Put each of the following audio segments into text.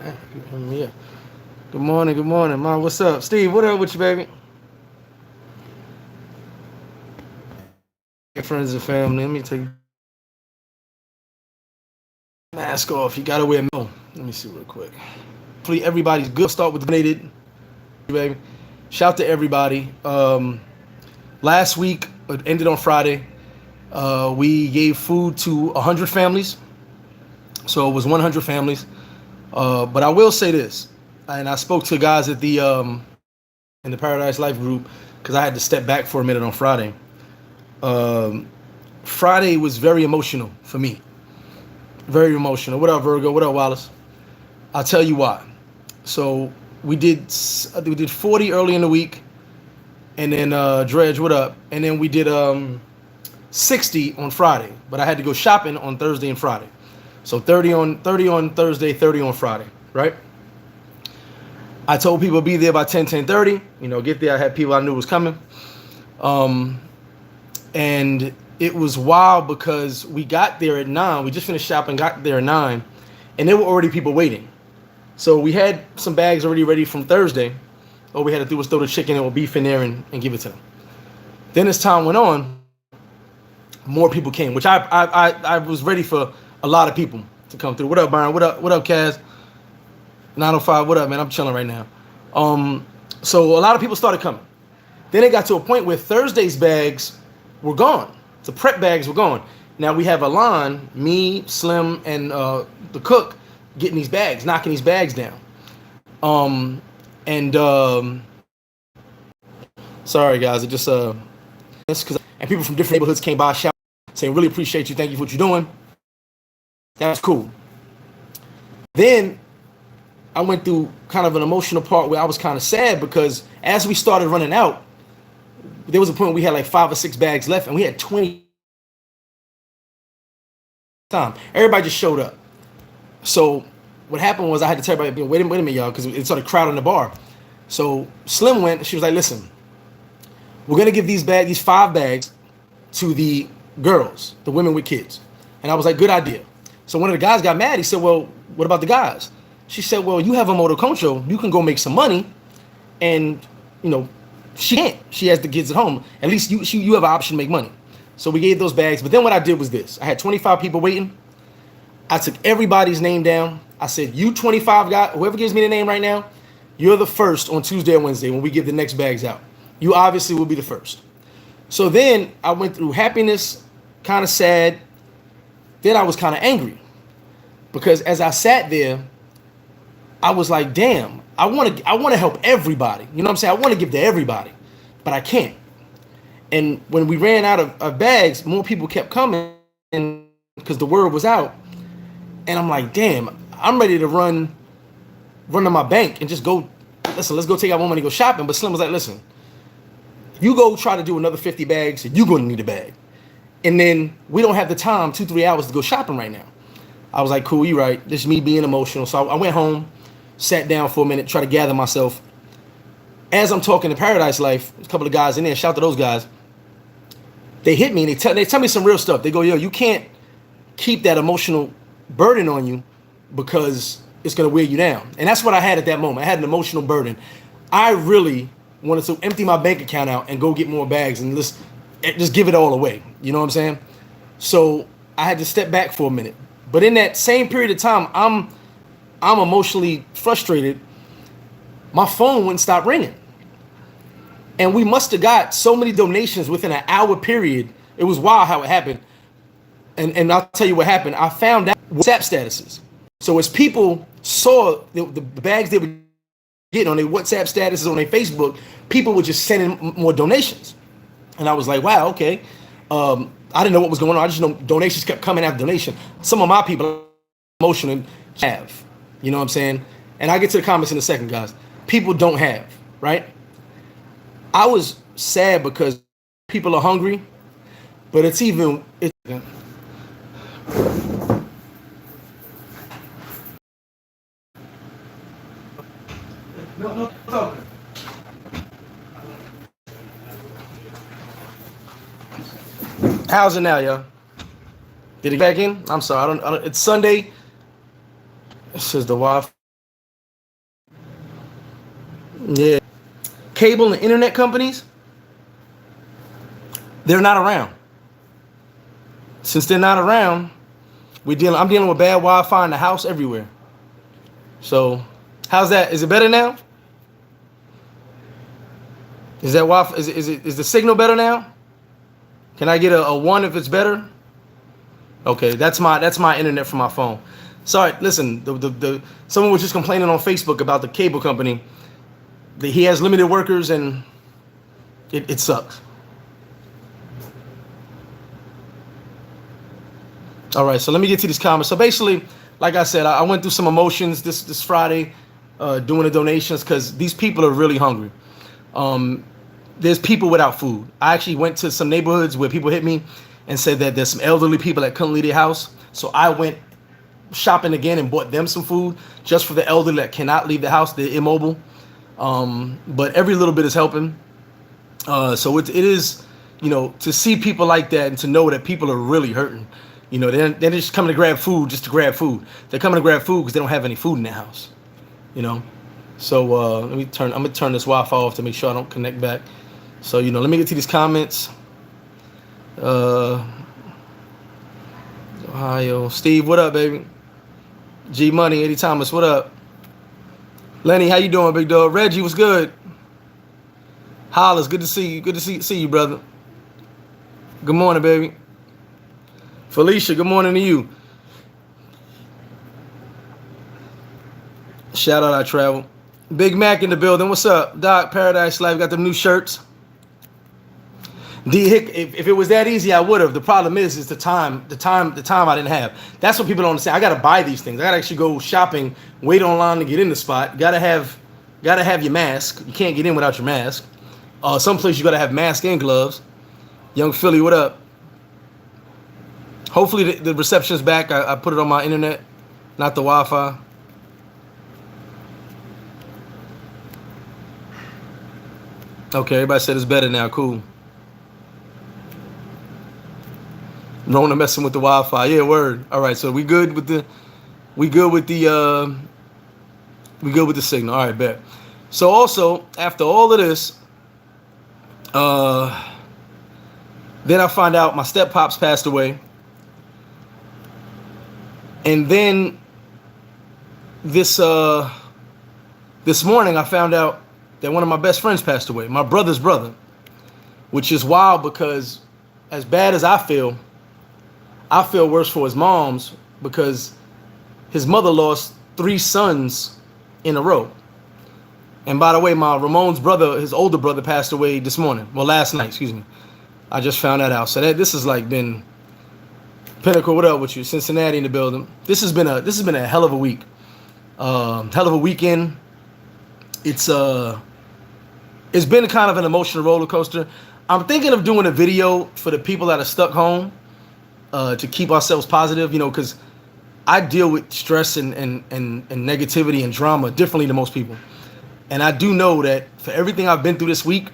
Yeah. Good morning, Mom. What's up? Steve, what up with you, baby? Hey, friends and family. Let me take mask off. You gotta wear no. Let me see real quick. Hopefully everybody's good. Start with the donated, baby. Shout to everybody. Last week, it ended on Friday. We gave food to 100 families. So it was 100 families. But I will say this, and I spoke to guys at the in the Paradise Life group because I had to step back for a minute on Friday. Um, Friday was very emotional for me. Very emotional. What up, Virgo? What up, Wallace? I'll tell you why. So we did 40 early in the week, and then Dredge, what up? And then we did 60 on Friday, but I had to go shopping on Thursday and Friday. So 30 on Thursday, 30 on Friday, right? I told people to be there by 10:30. Get there. I had people I knew was coming. Um, and it was wild because we got there at 9. We just finished shopping, got there at 9, and there were already people waiting. So we had some bags already ready from Thursday. All we had to do was throw the chicken or beef in there and give it to them. Then as time went on, more people came, which I was ready for a lot of people to come through. What up, Byron? What up, Kaz? 905, what up, man? I'm chilling right now. So a lot of people started coming. Then it got to a point where Thursday's bags were gone. The prep bags were gone. Now we have Alon, me, Slim, and the cook getting these bags, knocking these bags down. And sorry guys, it just and people from different neighborhoods came by, shouting, saying really appreciate you, thank you for what you're doing. That's cool. Then I went through kind of an emotional part where I was kind of sad because as we started running out, there was a point where we had like 5 or 6 bags left, and we had 20 time. Everybody just showed up. So what happened was I had to tell everybody, wait a minute, y'all, because it started crowding the bar. So Slim went, and she was like, listen, we're going to give these 5 bags to the girls, the women with kids. And I was like, good idea. So one of the guys got mad. He said, well, what about the guys? She said, well, you have a motor concho. You can go make some money. And, she can't. She has the kids at home. At least you have an option to make money. So we gave those bags. But then what I did was this. I had 25 people waiting. I took everybody's name down. I said, you 25 guys, whoever gives me the name right now, you're the first on Tuesday or Wednesday when we give the next bags out. You obviously will be the first. So then I went through happiness, kind of sad. Then I was kind of angry. Because as I sat there, I was like, damn, I want to help everybody. You know what I'm saying? I want to give to everybody, but I can't. And when we ran out of bags, more people kept coming because the word was out. And I'm like, damn, I'm ready to run to my bank and just go, listen, let's go take out more money, go shopping. But Slim was like, listen, you go try to do another 50 bags, you're going to need a bag. And then we don't have the time, 2-3 hours to go shopping right now. I was like, cool, you're right. This is me being emotional. So I went home, sat down for a minute, try to gather myself. As I'm talking to Paradise Life, a couple of guys in there, shout to those guys. They hit me and they tell me some real stuff. They go, yo, you can't keep that emotional burden on you because it's going to wear you down. And that's what I had at that moment. I had an emotional burden. I really wanted to empty my bank account out and go get more bags and just give it all away. You know what I'm saying? So I had to step back for a minute. But in that same period of time, I'm emotionally frustrated. My phone wouldn't stop ringing. And we must have got so many donations within an hour period. It was wild how it happened. And I'll tell you what happened. I found out WhatsApp statuses. So as people saw the bags they were getting on their WhatsApp statuses, on their Facebook, people were just sending more donations. And I was like, wow, okay. I didn't know what was going on. I just know donations kept coming after donation. Some of my people emotional have. You know what I'm saying? And I'll get to the comments in a second, guys. People don't have, right? I was sad because people are hungry, but it's no, no. How's it now, yo? Did it get back in? I'm sorry. I don't. It's Sunday. It says the Wi-Fi Yeah. Cable and internet companies, they're not around. Since they're not around, I'm dealing with bad Wi-Fi in the house everywhere. So, how's that? Is it better now? Is that Wi-Fi? Is the signal better now? Can I get a 1 if it's better? Okay, that's my internet from my phone. Sorry, listen. Someone was just complaining on Facebook about the cable company. He has limited workers and it sucks. All right, so let me get to these comments. So basically, like I said, I went through some emotions this Friday, doing the donations because these people are really hungry. There's people without food. I actually went to some neighborhoods where people hit me and said that there's some elderly people that couldn't leave their house. So I went shopping again and bought them some food just for the elderly that cannot leave the house. They're immobile. But every little bit is helping. So it is, to see people like that and to know that people are really hurting. They're just coming to grab food just to grab food. They're coming to grab food because they don't have any food in their house. So I'm gonna turn this Wi-Fi off to make sure I don't connect back. So let me get to these comments. Ohio, Steve, what up, baby? G Money, Eddie Thomas, what up? Lenny, how you doing, big dog? Reggie, what's good? Hollis, good to see you. Good to see you, brother. Good morning, baby. Felicia, good morning to you. Shout out, I travel. Big Mac in the building. What's up? Doc, Paradise Life, got them new shirts. D Hick, if it was that easy, I would have. The problem is the time I didn't have. That's what people don't understand. I gotta buy these things. I gotta actually go shopping, wait online to get in the spot. Gotta have your mask. You can't get in without your mask. Some place you gotta have mask and gloves. Young Philly, what up? Hopefully the reception's back. I put it on my internet, not the Wi-Fi. Okay, everybody said it's better now. Cool. Rona messing with the Wi-Fi. Yeah, word. All right, so we good with the signal. All right, bet. So also after all of this, then I find out my step pops passed away, and then this morning I found out that one of my best friends passed away, my brother's brother, which is wild because as bad as I feel worse for his mom's because his mother lost 3 sons in a row. And by the way, my Ramon's brother, his older brother, passed away this morning. Well, last night, excuse me. I just found that out. So this has like been Pinnacle. What up with you? Cincinnati in the building. This has been a hell of a week. Hell of a weekend. It's been kind of an emotional roller coaster. I'm thinking of doing a video for the people that are stuck home to keep ourselves positive, because I deal with stress and negativity and drama differently than most people. And I do know that for everything I've been through this week,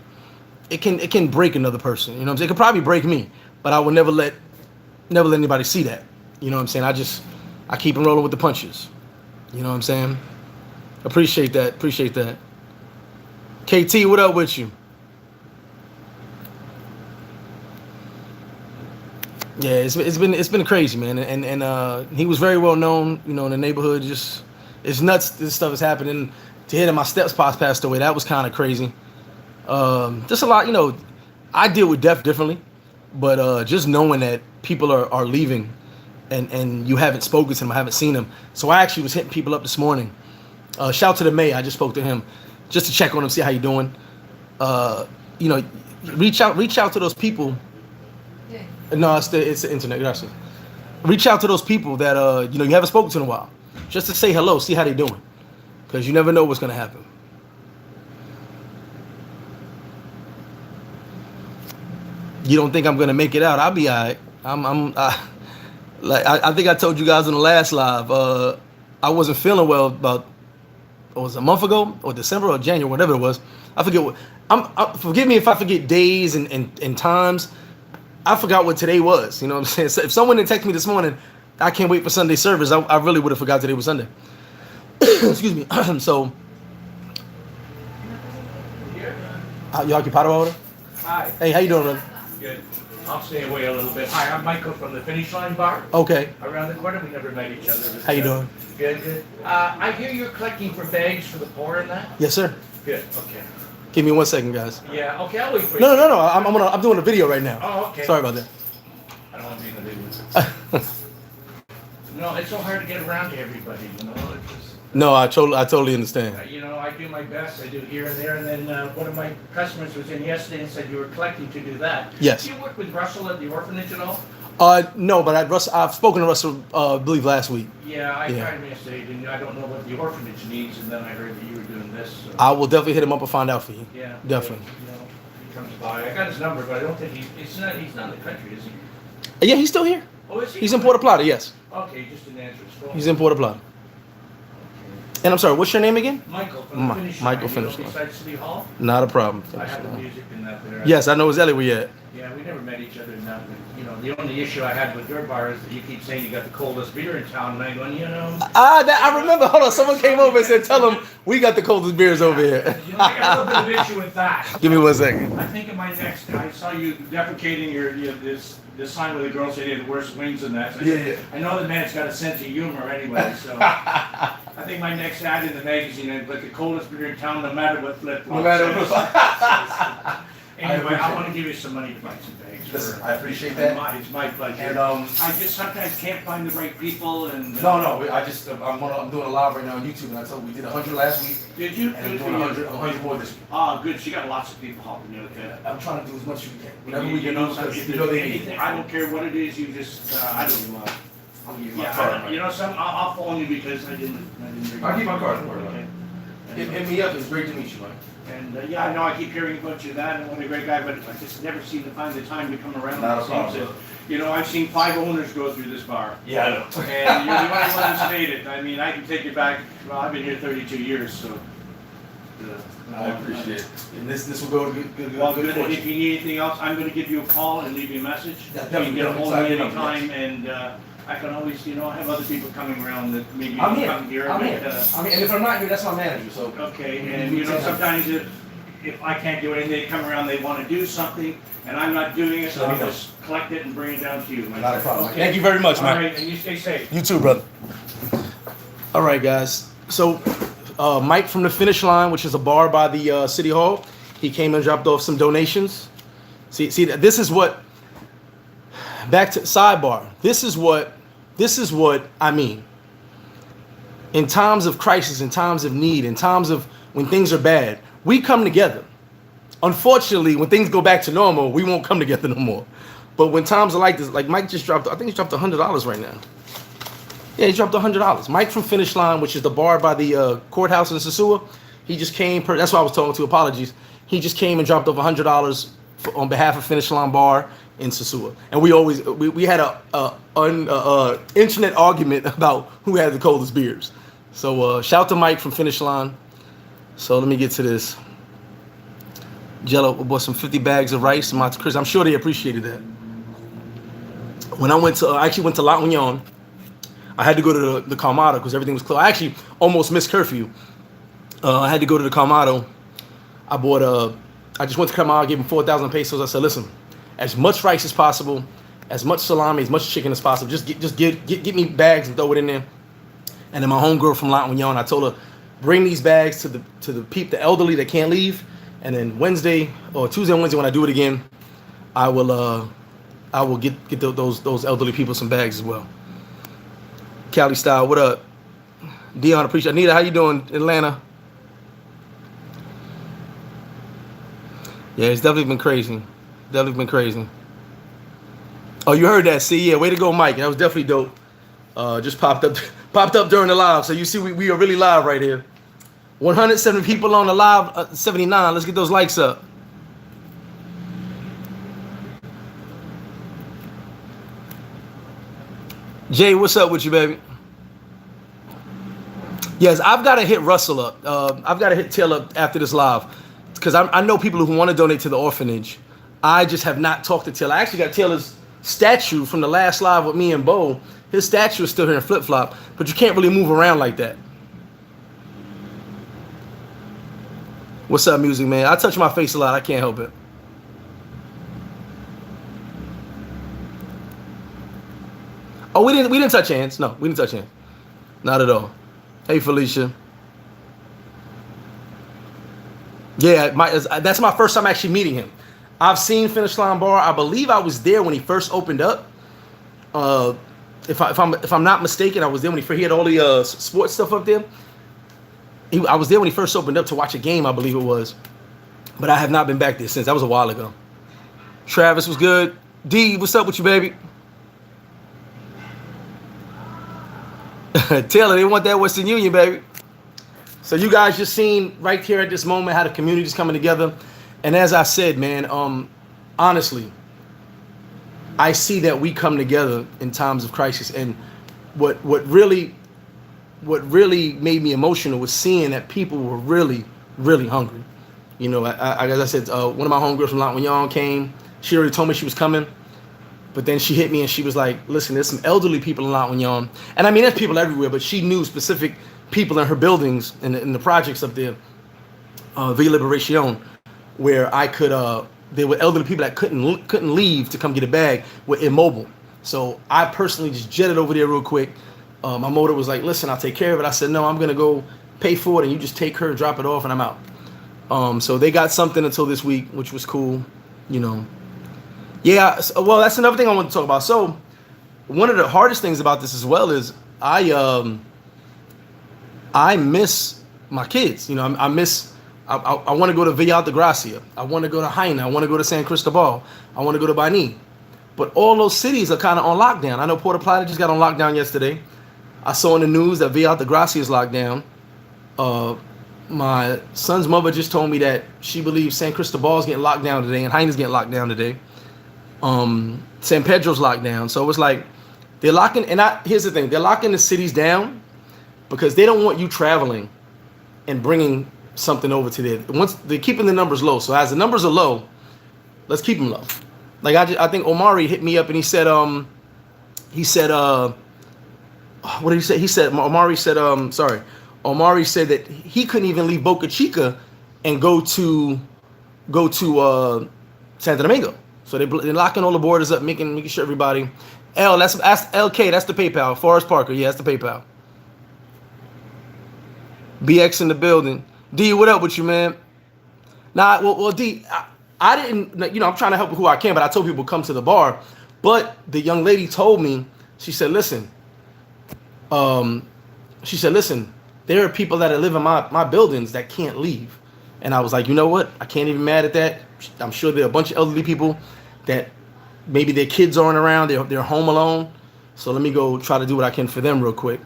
it can break another person. You know what I'm saying? It could probably break me, but I will never let anybody see that. You know what I'm saying? I keep on rolling with the punches. You know what I'm saying? Appreciate that. KT, what up with you? Yeah, it's been crazy, man. And he was very well known, in the neighborhood. Just it's nuts. This stuff is happening. To hear that my steppops passed away, that was kind of crazy. Just a lot, I deal with death differently, but just knowing that people are leaving, and you haven't spoken to them, I haven't seen them. So I actually was hitting people up this morning. Shout to the mayor. I just spoke to him just to check on him, see how you doing. Reach out to those people. Yeah. No, it's the internet. Gracias. Reach out to those people that you haven't spoken to in a while, just to say hello, see how they doing, because you never know what's gonna happen. You don't think I'm gonna make it out? I'll be all right. I think I told you guys in the last live. I wasn't feeling well about, it was a month ago or December or January, whatever it was. I forget what. Forgive me if I forget days and times. I forgot what today was. You know what I'm saying? So if someone had texted me this morning, I can't wait for Sunday service, I really would have forgot today was Sunday. Excuse me. So You occupado ahora? Hi. Hey, how you doing, brother? Good. I'll stay away a little bit. Hi, I'm Michael from the Finish Line Bar. Okay. Around the corner, we never met each other. How you doing? Good, good. I hear you're collecting for bags for the poor and that? Yes, sir. Good, okay. Give me 1 second, guys. Yeah, okay, I'll wait for you. No. I'm doing a video right now. Oh, okay. Sorry about that. I don't want to be in the video. No, it's so hard to get around to everybody, you know? It's just, No, I totally understand. you know, I do my best. I do here and there. And then one of my customers was in yesterday and said you were collecting to do that. Yes. Do you work with Russell at the orphanage at all? No, but I've spoken to Russell, I believe last week. Yeah, I tried him yesterday, and I don't know what the orphanage needs, and then I heard that you were doing this. So. I will definitely hit him up and find out for you. Yeah, Definitely. You know, he comes by. I got his number, but I don't think he's not in the country, is he? Yeah, he's still here. Oh, is he? He's in Puerto Plata, yes. Okay, just didn't answer his phone. He's in Puerto Plata. And I'm sorry, what's your name again? Michael from the Finish Line. Michael Finish Line. Beside City Hall. Not a problem. I have the music in that there. Yes, I know exactly where you're at. Yeah, we never met each other in that. You know, the only issue I had with your bar is that you keep saying you got the coldest beer in town, and I'm going, you know. I remember. Hold on, someone came over and said, "Tell them we got the coldest beers over here." You know, I got a little bit of issue with that. Give me 1 second. I think in my next, I saw you deprecating this sign with the girl saying they had the worst wings and that. So Yeah. I know the man's got a sense of humor anyway, so I think my next ad in the magazine is like the coldest beer in town, no matter what flip flop. No matter what. Anyway, I want to give you some money to buy some bags. Listen, I appreciate that. It's my pleasure. And I just sometimes can't find the right people and. No. I just I'm doing a live right now on YouTube, and I told we did 100 last week, Did you? and I'm doing 100 more this week. Ah, good. So you got lots of people helping you with that. I'm trying to do as much as we can. Whatever You we can know, do, so because if you know there's they need anything, it. I don't care what it is. You just I don't. I'll give you my Yeah, card. you know something. I'll phone you because I didn't. I'll give you my card. Don't worry about Okay. it. Hit me up. It's great to meet you, Mike. And yeah, I know I keep hearing about you that and what a great guy, but I just never seem to find the time to come around. Not a It seems problem. that, you know, I've seen 5 owners go through this bar. Yeah, I know. And you're the only one who's made it. I mean, I can take you back. Well, I've been here 32 years, so. I appreciate it. And this will go to good Well, good. And fortune. if you need anything else, I'm going to give you a call and leave you a message. Yeah, You can get a hold of me definitely. anytime, and I can always, you know, I have other people coming around that maybe I'm here. come here. I'm but, here. I mean, and if I'm not here, that's my manager. So Okay, and you know, sometimes if I can't do anything, they come around, they want to do something, and I'm not doing it, so Let me I'll know. just collect it and bring it down to you. Not a problem. Okay. Thank you very much, All man. right, and you stay safe. You too, brother. All right, guys. So, Mike from the Finish Line, which is a bar by the City Hall, he came and dropped off some donations. See, this is what. Back to sidebar. This is what I mean. In times of crisis, in times of need, in times of when things are bad, we come together. Unfortunately, when things go back to normal, we won't come together no more. But when times are like this, like Mike just dropped, I think he dropped $100 right now. Yeah, he dropped $100. Mike from Finish Line, which is the bar by the courthouse in Sosua, he just came. That's why I was talking to. Apologies. He just came and dropped off $100 on behalf of Finish Line Bar in Sosua. And we had a internet argument about who had the coldest beers. So shout to Mike from Finish Line. So let me get to this. Jello bought some 50 bags of rice. Chris, I'm sure they appreciated that. When I actually went to La Union, I had to go to the Calmado because everything was closed. I actually almost missed curfew. I had to go to the Calmado. I just went to Calmado, gave him 4,000 pesos. I said, listen, as much rice as possible, as much salami, as much chicken as possible. Just get me bags and throw it in there. And then my homegirl from La Union, I told her, bring these bags to the elderly that can't leave. And then Tuesday and Wednesday when I do it again, I will get those elderly people some bags as well. Cali style, what up? Dion, appreciate it. Anita, how you doing, Atlanta? Yeah, it's definitely been crazy. Oh, you heard that? See, yeah, way to go, Mike. That was definitely dope. Just popped up during the live. So you see, we are really live right here. 170 people on the live, 79. Let's get those likes up. Jay, what's up with you, baby? Yes, I've got to hit Russell up. I've got to hit Taylor up after this live because I know people who want to donate to the orphanage. I just have not talked to Taylor. I actually got Taylor's statue from the last live with me and Bo. His statue is still here in flip-flop, but you can't really move around like that. What's up, music man? I touch my face a lot. I can't help it. Oh, we didn't touch hands. No, we didn't touch hands. Not at all. Hey, Felicia. Yeah, that's my first time actually meeting him. I've seen Finish Line Bar. I believe I was there when he first opened up. If I'm not mistaken, I was there when he had all the sports stuff up there. I was there when he first opened up to watch a game, I believe it was. But I have not been back there since. That was a while ago. Travis was good. D, what's up with you, baby? Taylor, they want that Western Union, baby. So you guys just seen right here at this moment how the community's coming together. And as I said, man, honestly, I see that we come together in times of crisis. And what really made me emotional was seeing that people were really, really hungry. You know, as I said, one of my homegirls from Lagunion came. She already told me she was coming. But then she hit me and she was like, listen, there's some elderly people in Lagunion. And I mean, there's people everywhere, but she knew specific people in her buildings, in the projects up there, Villa Liberation, where I could, there were elderly people that couldn't leave to come get a bag, were immobile. So I personally just jetted over there real quick. My motor was like, listen, I'll take care of it. I said, no, I'm going to go pay for it and you just take her, drop it off, and I'm out. So they got something until this week, which was cool, you know. Yeah, well, that's another thing I want to talk about. So one of the hardest things about this as well is I miss my kids. You know, I want to go to Villa Altagracia. I want to go to Jaina. I want to go to San Cristobal. I want to go to Bani. But all those cities are kind of on lockdown. I know Puerto Plata just got on lockdown yesterday. I saw in the news that Villa Altagracia is locked down. My son's mother just told me that she believes San Cristobal is getting locked down today and Jaina's getting locked down today. San Pedro's locked down. So it's like they're locking, and here's the thing, they're locking the cities down because they don't want you traveling and bringing something over to there. Once they're keeping the numbers low. So as the numbers are low, let's keep them low. Like I think Omari hit me up and he said what did he say? He said Omari said that he couldn't even leave Boca Chica and go to Santo Domingo. So they're locking all the borders up, making sure everybody. That's LK. That's the PayPal. Forrest Parker. Yeah, that's the PayPal. BX in the building. D, what up with you, man? Nah, well, D, I didn't. You know, I'm trying to help who I can, but I told people come to the bar. But the young lady told me. She said, listen. There are people that live in my buildings that can't leave. And I was like, you know what? I can't even be mad at that. I'm sure there are a bunch of elderly people that maybe their kids aren't around. They're home alone. So let me go try to do what I can for them real quick.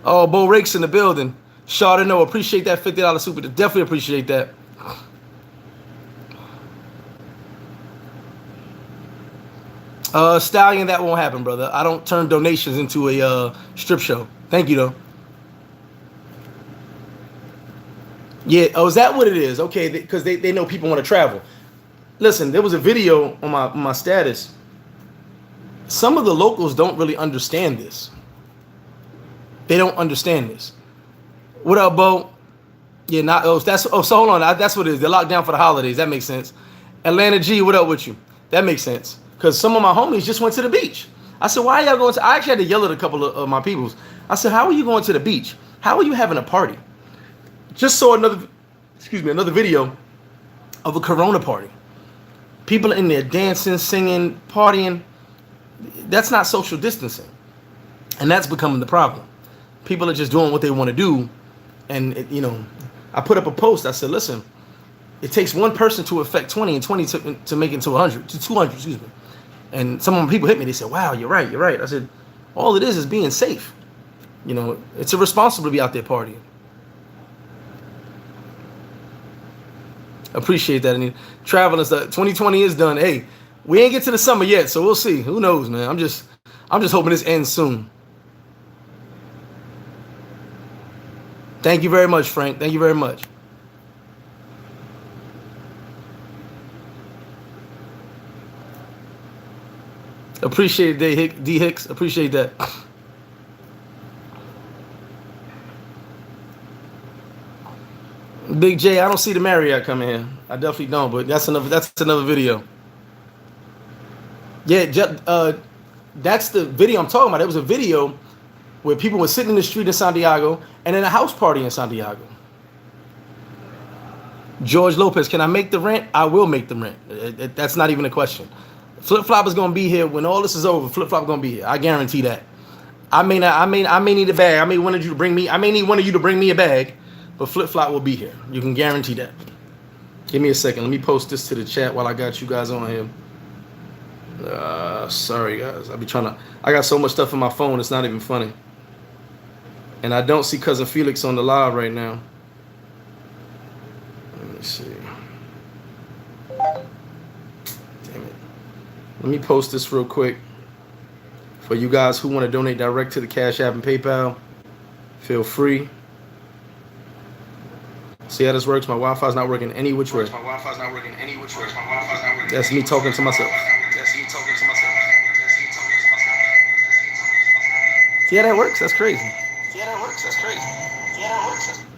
Oh, Bo Rakes in the building. Shaw no, appreciate that $50 super. Definitely appreciate that. Stallion, that won't happen, brother. I don't turn donations into a strip show. Thank you, though. Yeah, oh, is that what it is? Okay, because they know people want to travel. Listen, there was a video on my status. Some of the locals don't really understand this. They don't understand this. What up, Bo? Yeah, so hold on. That's what it is. They're locked down for the holidays. That makes sense. Atlanta G, what up with you? That makes sense. Because some of my homies just went to the beach. I said, why are y'all going to? I actually had to yell at a couple of my peoples. I said, how are you going to the beach? How are you having a party? Just saw another video of a Corona party. People in there dancing, singing, partying. That's not social distancing. And that's becoming the problem. People are just doing what they want to do. And, I put up a post. I said, listen, it takes one person to affect 20 and 20 to make it to 100, to 200, excuse me. And some of my people hit me. They said, wow, you're right. I said, all it is being safe. It's irresponsible to be out there partying. Appreciate that. And traveling stuff. 2020 is done. Hey, we ain't get to the summer yet, so we'll see. Who knows, man? I'm just hoping this ends soon. Thank you very much, Frank. Thank you very much. Appreciate it, D Hicks. Appreciate that. Big J, I don't see the Marriott coming here. I definitely don't, but that's another video. Yeah, that's the video I'm talking about. It was a video where people were sitting in the street in Santiago and in a house party in Santiago. George Lopez, can I make the rent? I will make the rent. That's not even a question. Flip Flop is gonna be here when all this is over. Flip Flop is gonna be here. I guarantee that. I may need a bag. I may need one of you to bring me a bag, but Flip Flop will be here. You can guarantee that. Give me a second. Let me post this to the chat while I got you guys on here. Sorry guys. I got so much stuff on my phone, it's not even funny. And I don't see Cousin Felix on the live right now. Let me see. Damn it. Let me post this real quick. For you guys who want to donate direct to the Cash App and PayPal, feel free. See how this works? My Wi-Fi's not working any which way. That's me talking to myself. See how that works? That's crazy.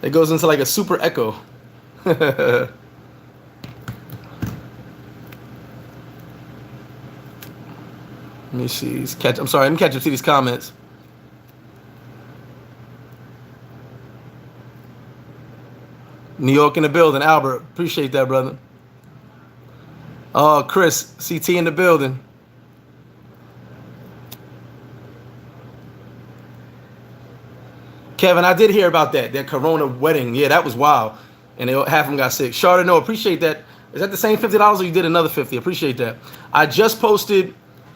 It goes into like a super echo. Let me see. I'm sorry. Let me catch up to these comments. New York in the building. Albert, appreciate that, brother. Oh, Chris, CT in the building. Kevin, I did hear about that Corona wedding. Yeah, that was wild. And half of them got sick. Charlotte, no, appreciate that. Is that the same $50 or you did another 50? Appreciate that. I just posted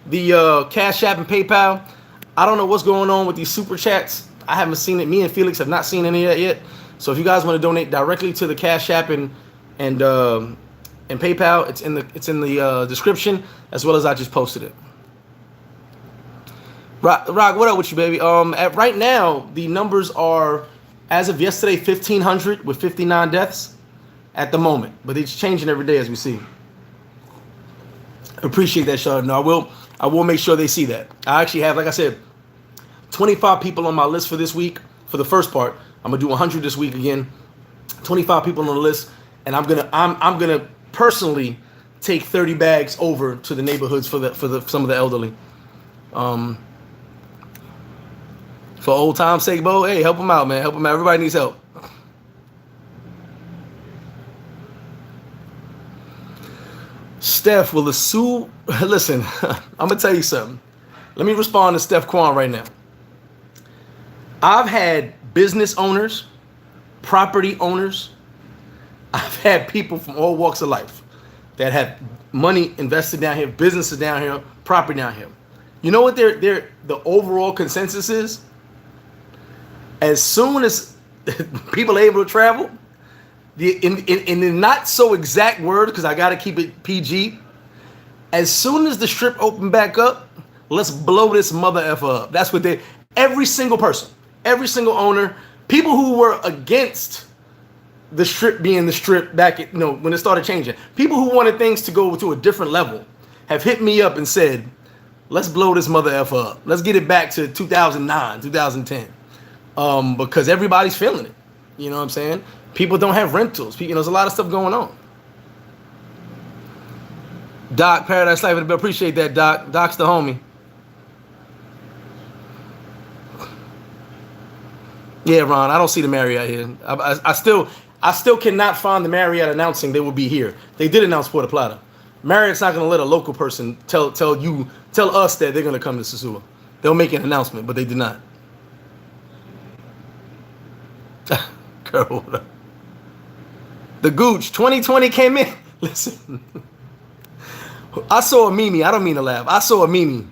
the Cash App and PayPal. I don't know what's going on with these super chats. I haven't seen it. Me and Felix have not seen any of that yet. So if you guys want to donate directly to the Cash App and PayPal, it's in the description, as well as I just posted it. Rock, what up with you, baby? Right now, the numbers are, as of yesterday, 1,500 with 59 deaths at the moment. But it's changing every day as we see. Appreciate that, Charlotte. No, I will make sure they see that. I actually have, like I said, 25 people on my list for this week for the first part. I'm gonna do 100 this week again. 25 people on the list, and I'm gonna personally take 30 bags over to the neighborhoods for some of the elderly. For old time's sake, Bo, hey, help them out, man. Help them out. Everybody needs help. Steph, will the sue... Listen, I'm going to tell you something. Let me respond to Steph Quan right now. I've had business owners, property owners. I've had people from all walks of life that have money invested down here, businesses down here, property down here. You know what the overall consensus is? As soon as people are able to travel, in the not so exact words, because I got to keep it PG, as soon as the strip opened back up, let's blow this mother effer up. That's what every single person, every single owner, people who were against the strip being the strip back at, when it started changing, people who wanted things to go to a different level have hit me up and said, let's blow this mother effer up. Let's get it back to 2009, 2010. Because everybody's feeling it. You know what I'm saying? People don't have rentals. There's a lot of stuff going on. Doc, Paradise Life, appreciate that, Doc. Doc's the homie. Yeah, Ron, I don't see the Marriott here. I still cannot find the Marriott announcing they will be here. They did announce Puerto Plata. Marriott's not going to let a local person tell us that they're going to come to Sosua. They'll make an announcement, but they did not. Girl, what up? The Gooch 2020 came in. Listen, I saw a meme. I don't mean to laugh. I saw a meme,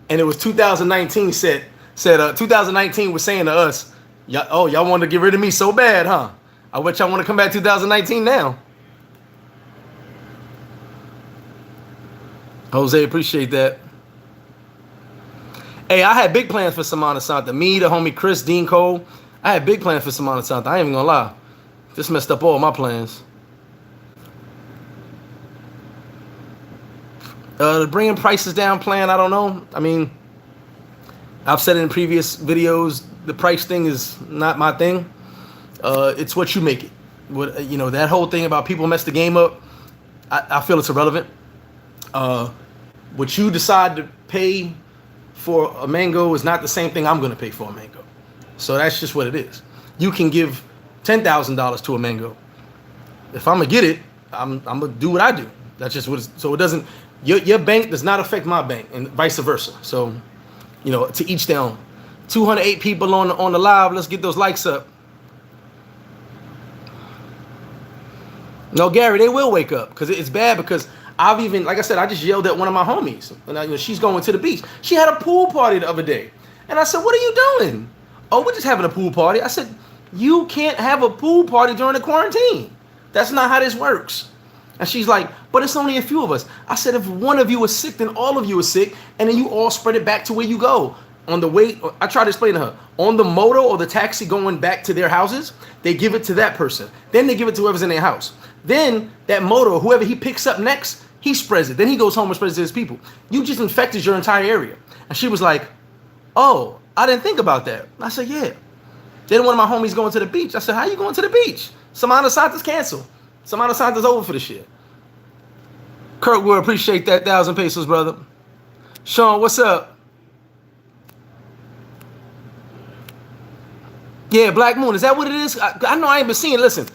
and it was 2019. Said 2019 was saying to us, y'all wanted to get rid of me so bad, huh? I bet y'all want to come back 2019 now. Jose, appreciate that. Hey, I had big plans for Semana Santa. Me, the homie Chris, Dean Cole. I had big plans for Semana Santa. I ain't even gonna lie. This messed up all my plans. The bringing prices down plan, I don't know. I mean, I've said it in previous videos, the price thing is not my thing. It's what you make it. What that whole thing about people mess the game up. I feel it's irrelevant. What you decide to pay for a mango is not the same thing I'm going to pay for a mango. So that's just what it is. You can give $10,000 to a mango. If I'm gonna get it, I'm gonna do what I do. That's just what. So it doesn't. Your bank does not affect my bank, and vice versa. So, to each their own. 208 people on the live. Let's get those likes up. No, Gary, they will wake up because it's bad. Because I've even, like I said, I just yelled at one of my homies, and she's going to the beach. She had a pool party the other day, and I said, "What are you doing?" "Oh, we're just having a pool party." I said, "You can't have a pool party during the quarantine. That's not how this works." And she's like, "But it's only a few of us." I said, "If one of you is sick, then all of you are sick, and then you all spread it back to where you go." On the way, I tried to explain to her, on the motor or the taxi going back to their houses, they give it to that person. Then they give it to whoever's in their house. Then that motor, whoever he picks up next, he spreads it. Then he goes home and spreads it to his people. You just infected your entire area. And she was like, "Oh, I didn't think about that." I said, "Yeah." Then one of my homies going to the beach. I said, "How you going to the beach? Semana Santa's canceled. Semana Santa's over for the shit." Kirkwood, appreciate that 1,000 pesos, brother. Sean, what's up? Yeah, Black Moon. Is that what it is? I know I ain't been seeing. Listen,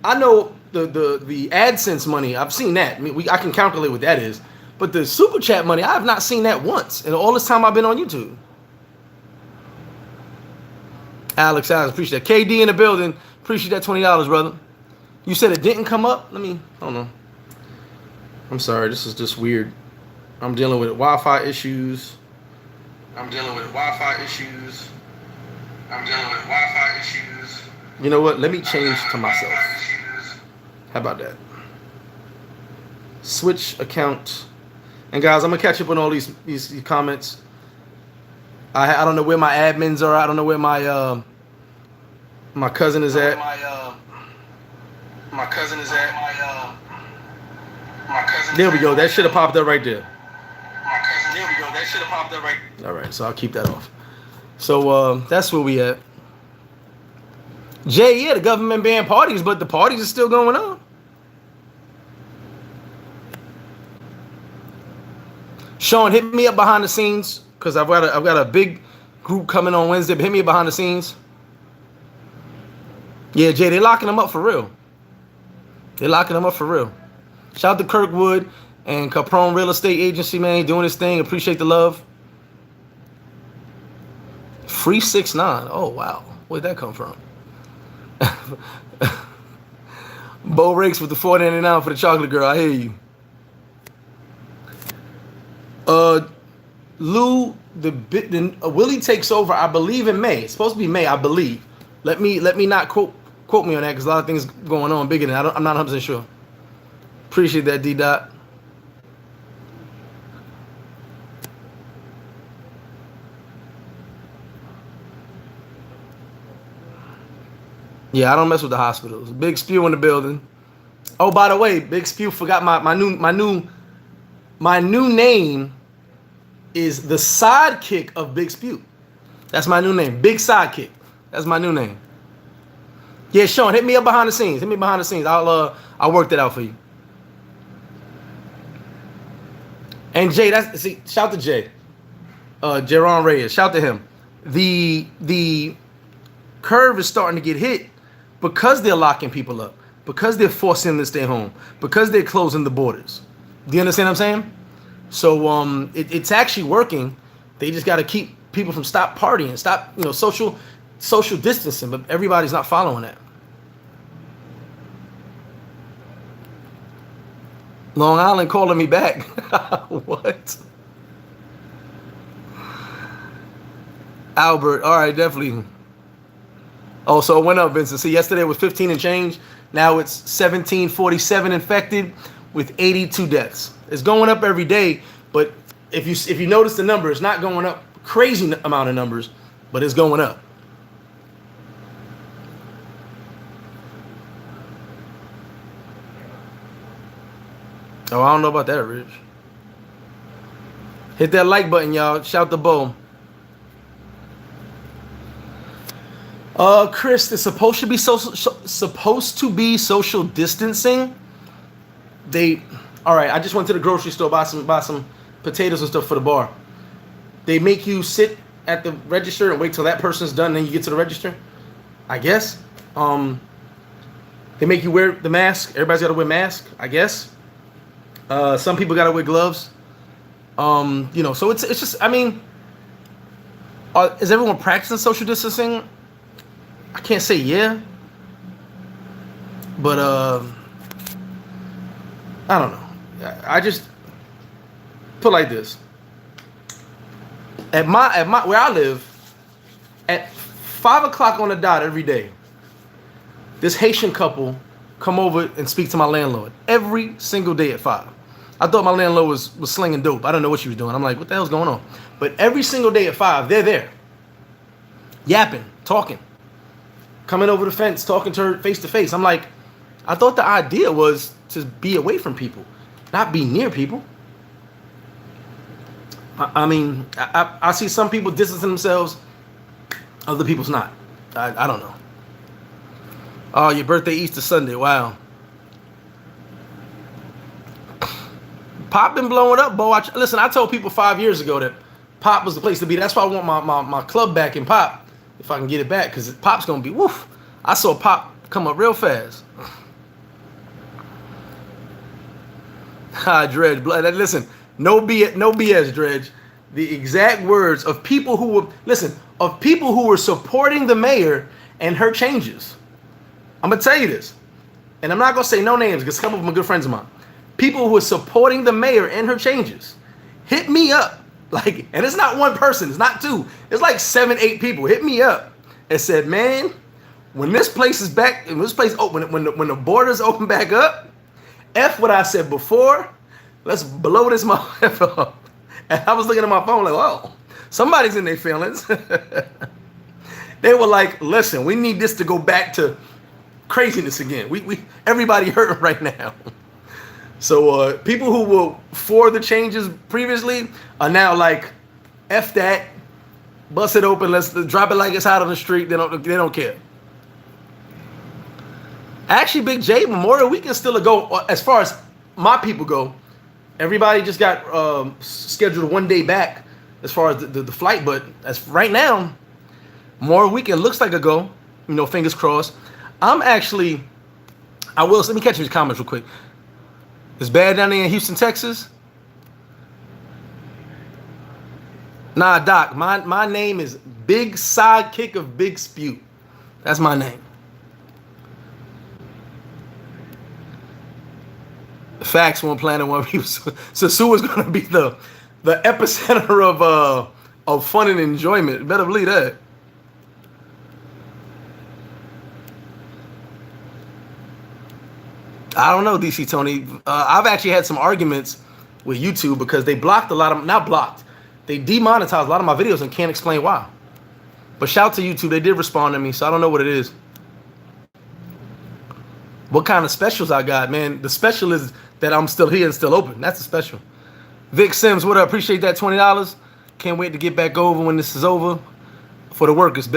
I know the AdSense money. I've seen that. I mean, I can calculate what that is. But the Super Chat money, I have not seen that once in all this time I've been on YouTube. Alex, appreciate that. KD in the building. Appreciate that $20, brother. You said it didn't come up? I don't know. I'm sorry. This is just weird. I'm dealing with Wi-Fi issues. You know what? Let me change to myself. How about that? Switch account. And guys, I'm gonna catch up on all these comments. I don't know where my admins are. I don't know where my cousin is at. There we go. That should have popped up right there. All right, so I'll keep that off. So that's where we at. Jay, yeah, the government banned parties, but the parties are still going on. Sean, hit me up behind the scenes because I've got a big group coming on Wednesday. But hit me up behind the scenes. Yeah, Jay, they're locking them up for real. Shout out to Kirkwood and Capron Real Estate Agency, man, doing his thing. Appreciate the love. Free 6ix9ine. Oh wow, where'd that come from? Bo Rakes with the $4.99 for the chocolate girl. I hear you. Lou, Willie takes over. I believe in May. It's supposed to be May. I believe. Let me not quote me on that because a lot of things going on bigger than I'm not 100% sure. Appreciate that, D Dot. Yeah, I don't mess with the hospitals. Big Spew in the building. Oh, by the way, Big Spew forgot my new name is the sidekick of Big Spew. That's my new name. Big Sidekick. That's my new name. Yeah, Sean, hit me up behind the scenes. I'll work that out for you. And Jay, shout to Jay. Jaron Reyes. Shout to him. The curve is starting to get hit because they're locking people up, because they're forcing them to stay home, because they're closing the borders. Do you understand what I'm saying? So it's actually working. They just got to keep people from stop partying, stop social distancing, but everybody's not following that. Long Island calling me back. What? Albert, all right, definitely. Oh, so it went up, Vincent. See, yesterday it was 15 and change. Now it's 1747 infected with 82 deaths. It's going up every day, but if you notice the number, it's not going up crazy amount of numbers, but it's going up. Oh, I don't know about that, Rich. Hit that like button, y'all. Shout the Bo. Chris, it's supposed to be social distancing. All right. I just went to the grocery store buy some potatoes and stuff for the bar. They make you sit at the register and wait till that person's done, then you get to the register. I guess. They make you wear the mask. Everybody's got to wear mask. I guess. Some people got to wear gloves. So it's just. I mean, is everyone practicing social distancing? I can't say yeah, but I don't know. I just put it like this. At my where I live, at 5 o'clock on the dot every day, this Haitian couple come over and speak to my landlord every single day at 5. I thought my landlord was slinging dope. I don't know what she was doing. I'm like, what the hell's going on? But every single day at 5, they're there, yapping, talking, coming over the fence, talking to her face to face. I'm like, I thought the idea was to be away from people, not be near people. I mean, I see some people distancing themselves, other people's not. I don't know. Oh, your birthday, Easter Sunday. Wow. Pop been blowing up, Bo. Listen, I told people 5 years ago that Pop was the place to be. That's why I want my club back in Pop, if I can get it back, because Pop's going to be, woof. I saw Pop come up real fast. Dredge. Listen, no BS, Dredge. The exact words of people who were supporting the mayor and her changes. I'm going to tell you this, and I'm not going to say no names because a couple of them are good friends of mine. People who are supporting the mayor and her changes hit me up. And it's not one person, it's not two. It's like 7, 8 people hit me up and said, man, when this place is back, when this place open, when the borders open back up, F what I said before, let's blow this motherfucker up. And I was looking at my phone like, whoa, somebody's in their feelings. They were like, listen, we need this to go back to craziness again. We everybody hurting right now. So people who were for the changes previously are now like, F that, bust it open, let's drop it like it's out on the street. They don't care. Actually, Big J, Memorial Weekend still a go as far as my people go. Everybody just got scheduled 1 day back as far as the flight, but as right now, Memorial Weekend looks like a go. Fingers crossed. Let me catch these comments real quick. It's bad down there in Houston, Texas. Nah, Doc, my name is Big Sidekick of Big Spute. That's my name. Facts, one planet, one people. Sosua is going to be the epicenter of fun and enjoyment. Better believe that. I don't know, DC Tony. I've actually had some arguments with YouTube because they blocked a lot of, not blocked, they demonetized a lot of my videos and can't explain why. But shout out to YouTube, they did respond to me, so I don't know what it is. What kind of specials I got, man? The special is that I'm still here and still open. That's the special. Vic Sims, what up? Appreciate that $20. Can't wait to get back over when this is over. For the workers,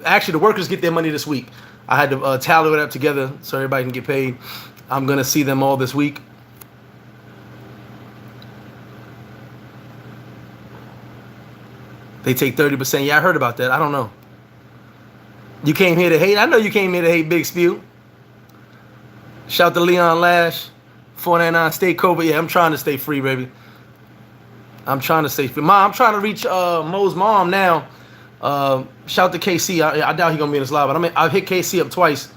actually the workers get their money this week. I had to tally it up together so everybody can get paid. I'm going to see them all this week. They take 30%. Yeah, I heard about that. I don't know. You came here to hate? I know you came here to hate, Big Spew. Shout to Leon Lash. 499, stay COVID. Yeah, I'm trying to stay free, baby. I'm trying to stay free. Mom, I'm trying to reach Mo's mom now. Shout to KC. I doubt he's going to be in this live, but I've hit KC up twice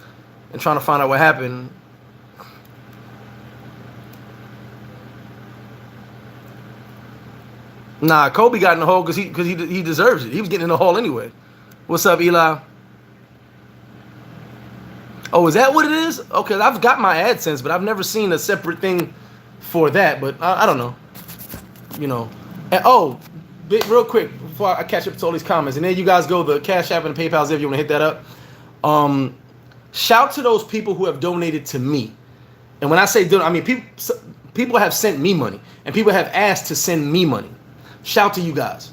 and trying to find out what happened. Nah, Kobe got in the hole because he deserves it. He was getting in the hole anyway. What's up, Eli? Oh, is that what it is? Okay, I've got my AdSense, but I've never seen a separate thing for that. But I don't know. And, real quick before I catch up to all these comments, and then you guys go the Cash App and the PayPal if you want to hit that up. Shout to those people who have donated to me. And when I say donate, I mean people have sent me money, and people have asked to send me money. Shout to you guys.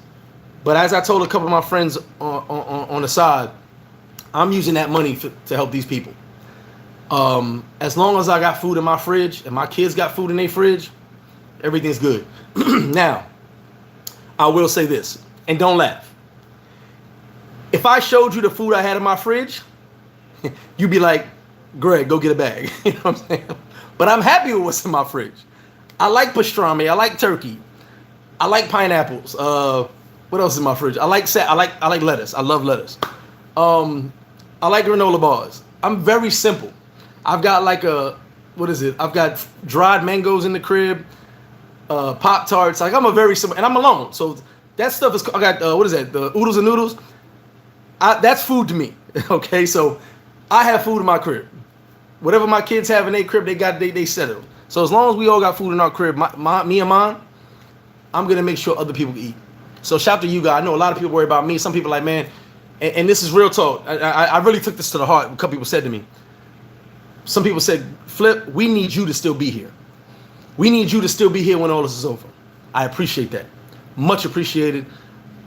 But as I told a couple of my friends on the side, I'm using that money to help these people. As long as I got food in my fridge and my kids got food in their fridge, everything's good. Now, I will say this, and don't laugh. If I showed you the food I had in my fridge, you'd be like, Greg, go get a bag. You know what I'm saying? But I'm happy with what's in my fridge. I like pastrami. I like turkey. I like pineapples. What else is in my fridge? I like lettuce. I love lettuce. I like granola bars. I'm very simple. I've got I've got dried mangoes in the crib, Pop-Tarts. Like, I'm a very simple, and I'm alone. So that stuff is, I got, the oodles and noodles. That's food to me. Okay, so I have food in my crib. Whatever my kids have in their crib, they settle. So as long as we all got food in our crib, me and mine, I'm gonna make sure other people eat. So shout out to you guys. I know a lot of people worry about me. Some people are like, man, and this is real talk. I really took this to the heart. A couple people said to me. Some people said, Flip, we need you to still be here. We need you to still be here when all this is over. I appreciate that. Much appreciated.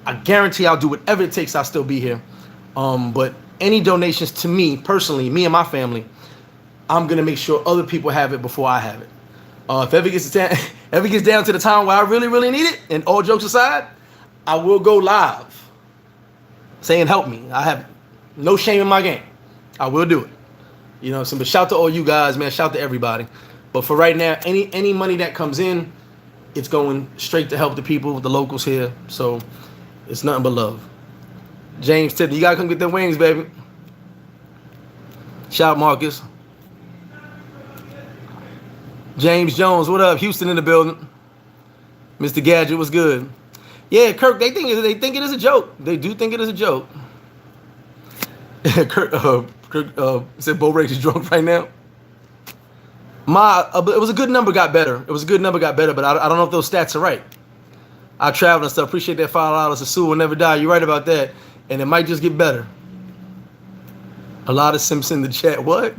I guarantee I'll do whatever it takes. I'll still be here. But any donations to me personally, me and my family, I'm gonna make sure other people have it before I have it. If ever gets down to the time where I really, really need it, and all jokes aside, I will go live saying help me. I have no shame in my game. I will do it. You know, but shout to all you guys, man. Shout to everybody. But for right now, any money that comes in, it's going straight to help the people, the locals here. So it's nothing but love. James Tippett, you gotta come get them wings, baby. Shout Marcus. James Jones, what up? Houston in the building. Mr. Gadget, what's good? Yeah, Kirk, they think it is a joke. They do think it is a joke. Kirk said Bo Rex is drunk right now. It was a good number, got better. But I don't know if those stats are right. I travel and stuff. Appreciate that $5. Sosua will never die. You're right about that. And it might just get better. A lot of Simps in the chat. What?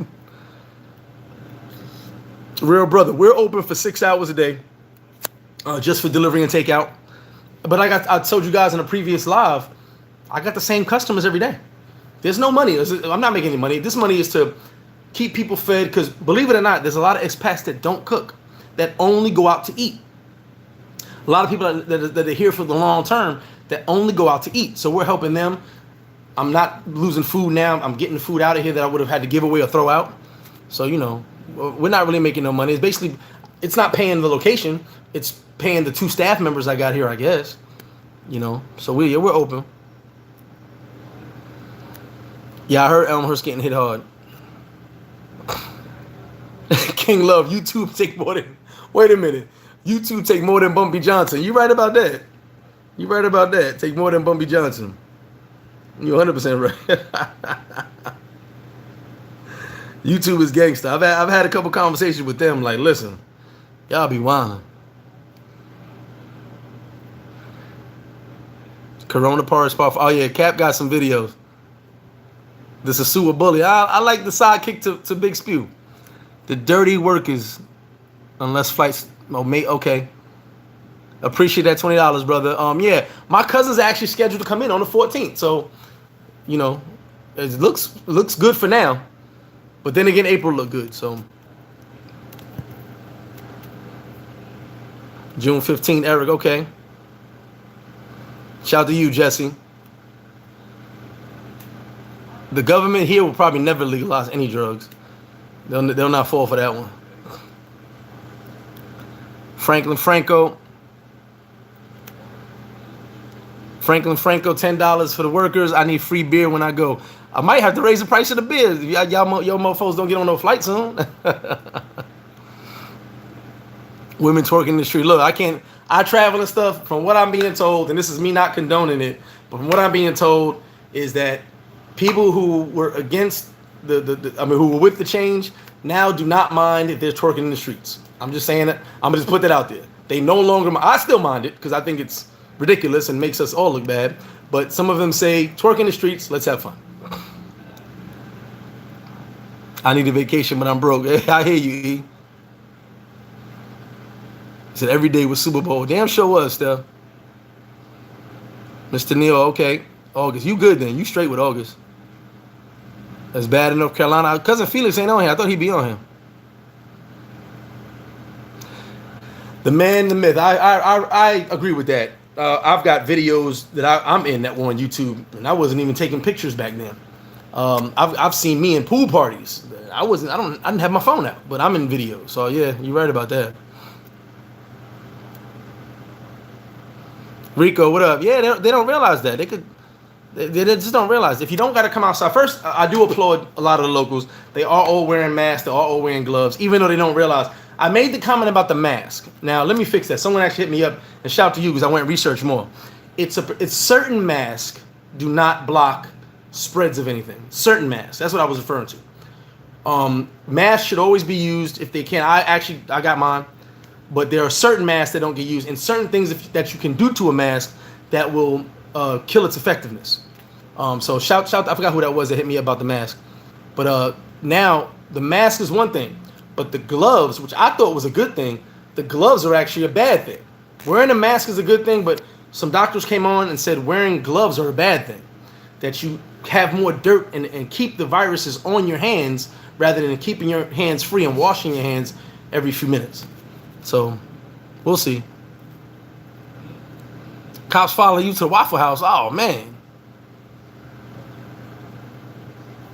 Real brother, we're open for 6 hours a day, just for delivery and takeout. But like I told you guys in a previous live, I got the same customers every day. There's no money. I'm not making any money. This money is to keep people fed, because believe it or not, there's a lot of expats that don't cook, that only go out to eat. A lot of people that are here for the long term that only go out to eat. So we're helping them. I'm not losing food now. I'm getting food out of here that I would have had to give away or throw out. So, you know, we're not really making no money. It's basically, it's not paying the location. It's paying the 2 staff members I got here, I guess. You know, so we're open. Yeah, I heard Elmhurst getting hit hard. King Love, YouTube take more than, wait a minute. YouTube take more than Bumpy Johnson. You right about that. Take more than Bumpy Johnson. You're 100% right. YouTube is gangster. I've had a couple conversations with them. Like, listen, y'all be wilding. Corona Paris Park. Oh yeah, Cap got some videos. The Sosua bully. I like the sidekick to Big Spew. The dirty workers, unless flights. Oh, mate. Okay. Appreciate that $20, brother. Yeah, my cousin's actually scheduled to come in on the 14th. So, you know, it looks good for now. But then again, April looked good. So, June 15th, Eric. Okay. Shout out to you, Jesse. The government here will probably never legalize any drugs. They'll not fall for that one. Franklin Franco, $10 for the workers. I need free beer when I go. I might have to raise the price of the beer. Y'all mofos don't get on no flight soon. Women twerking in the street. Look, I travel and stuff. From what I'm being told, and this is me not condoning it, but from what I'm being told is that people who were against who were with the change now do not mind if they're twerking in the streets. I'm just saying that. I'm gonna just put that out there. They no longer. I still mind it because I think it's ridiculous and makes us all look bad. But some of them say twerk in the streets. Let's have fun. I need a vacation, but I'm broke. I hear you, E. He said every day was Super Bowl. Damn sure was, Steph. Mr. Neal, okay. August. You good then. You straight with August. That's bad in North Carolina. Cousin Felix ain't on here. I thought he'd be on here. The man, the myth. I agree with that. I've got videos that I'm in that were on YouTube, and I wasn't even taking pictures back then. I've seen me in pool parties. I didn't have my phone out, but I'm in video. So yeah, you're right about that. Rico, what up? Yeah, they don't realize that. They just don't realize. If you don't got to come outside, first, I do applaud a lot of the locals. They are all wearing masks. They're all wearing gloves, even though they don't realize. I made the comment about the mask. Now, let me fix that. Someone actually hit me up, and shout to you because I went and researched more. It's certain masks do not block spreads of anything. Certain masks. That's what I was referring to. Masks should always be used if they can. I got mine. But there are certain masks that don't get used, and certain things that you can do to a mask that will kill its effectiveness. So shout! I forgot who that was that hit me about the mask. But now the mask is one thing, but the gloves, which I thought was a good thing, the gloves are actually a bad thing. Wearing a mask is a good thing, but some doctors came on and said wearing gloves are a bad thing. That you have more dirt and keep the viruses on your hands rather than keeping your hands free and washing your hands every few minutes. So, we'll see. Cops follow you to the Waffle House. Oh, man.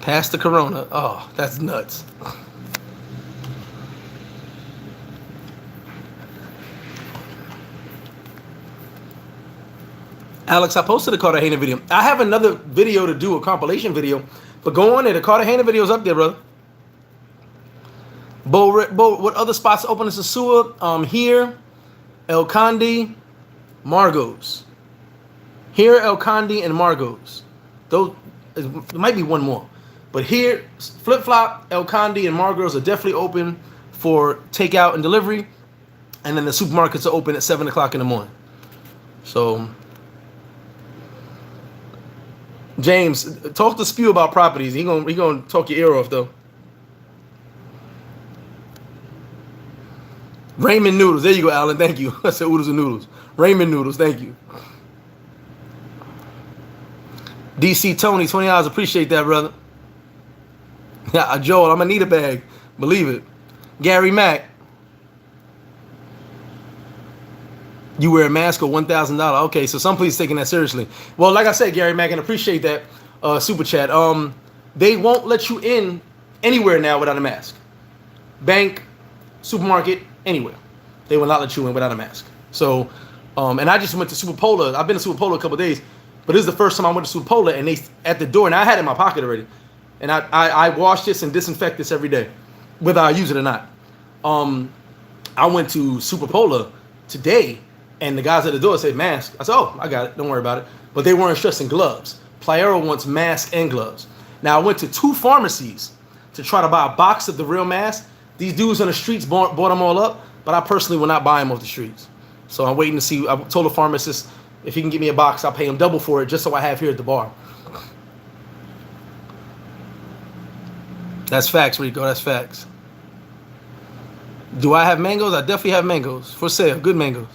Past the corona. Oh, that's nuts. Alex, I posted a Cartagena video. I have another video to do, a compilation video. But go on there. The Cartagena video's up there, brother. Bo, what other spots open in Sosua? Here, El Conde, Margos. Here, El Conde, and Margos. There might be one more. But here, Flip Flop, El Conde, and Margos are definitely open for takeout and delivery. And then the supermarkets are open at 7 o'clock in the morning. So, James, talk to Spew about properties. He gonna talk your ear off, though. Raymond Noodles. There you go, Alan. Thank you. I said oodles and noodles. Raymond Noodles. Thank you. DC Tony, $20. Appreciate that, brother. Yeah, Joel, I'm going to need a bag. Believe it. Gary Mack. You wear a mask or $1,000. Okay, so some police taking that seriously. Well, like I said, Gary Mack, and appreciate that super chat. They won't let you in anywhere now without a mask. Bank, supermarket, anywhere. They will not let you in without a mask. So, and I just went to Super Polar. I've been to Super Polar a couple of days, but this is the first time I went to Super Polar, and they at the door, and I had it in my pocket already. And I wash this and disinfect this every day, whether I use it or not. I went to Super Polar today, and the guys at the door said mask. I said, oh, I got it. Don't worry about it. But they weren't stressing gloves. Pliero wants masks and gloves. Now, I went to 2 pharmacies to try to buy a box of the real mask. These dudes on the streets bought them all up, but I personally will not buy them off the streets. So I'm waiting to see. I told the pharmacist if he can give me a box, I'll pay him double for it just so I have here at the bar. That's facts, Rico. That's facts. Do I have mangoes? I definitely have mangoes for sale. Good mangoes.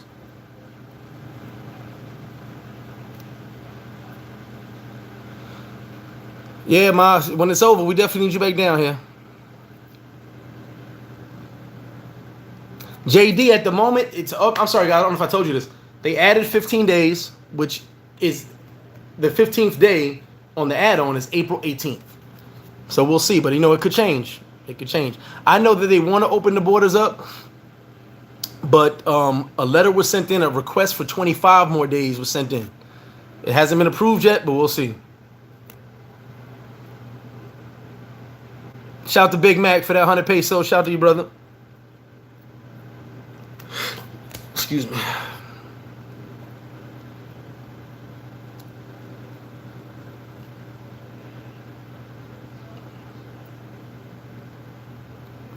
Yeah, Ma, when it's over, we definitely need you back down here. JD, at the moment, it's up. I'm sorry, guys. I don't know if I told you this. They added 15 days, which is the 15th day on the add-on is April 18th. So we'll see. But, it could change. It could change. I know that they want to open the borders up, but a letter was sent in. A request for 25 more days was sent in. It hasn't been approved yet, but we'll see. Shout out to Big Mac for that 100 pesos. Shout out to you, brother. Excuse me.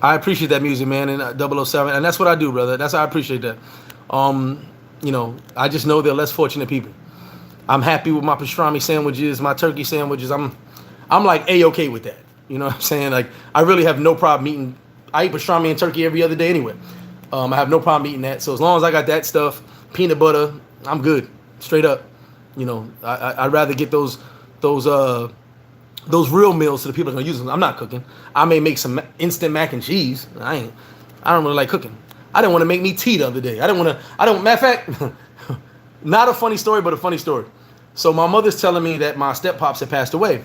I appreciate that music, man, and 007, and that's what I do, brother. That's how I appreciate that. I just know they're less fortunate people. I'm happy with my pastrami sandwiches, my turkey sandwiches. I'm like A-okay with that. You know what I'm saying? Like, I really have no problem eating. I eat pastrami and turkey every other day anyway. I have no problem eating that. So as long as I got that stuff, peanut butter, I'm good. Straight up. I'd rather get those those real meals to the people that are gonna use them. I'm not cooking. I may make some instant mac and cheese. I don't really like cooking. I didn't want to make me tea the other day. Matter of fact, not a funny story, but a funny story. So my mother's telling me that my step-pops had passed away.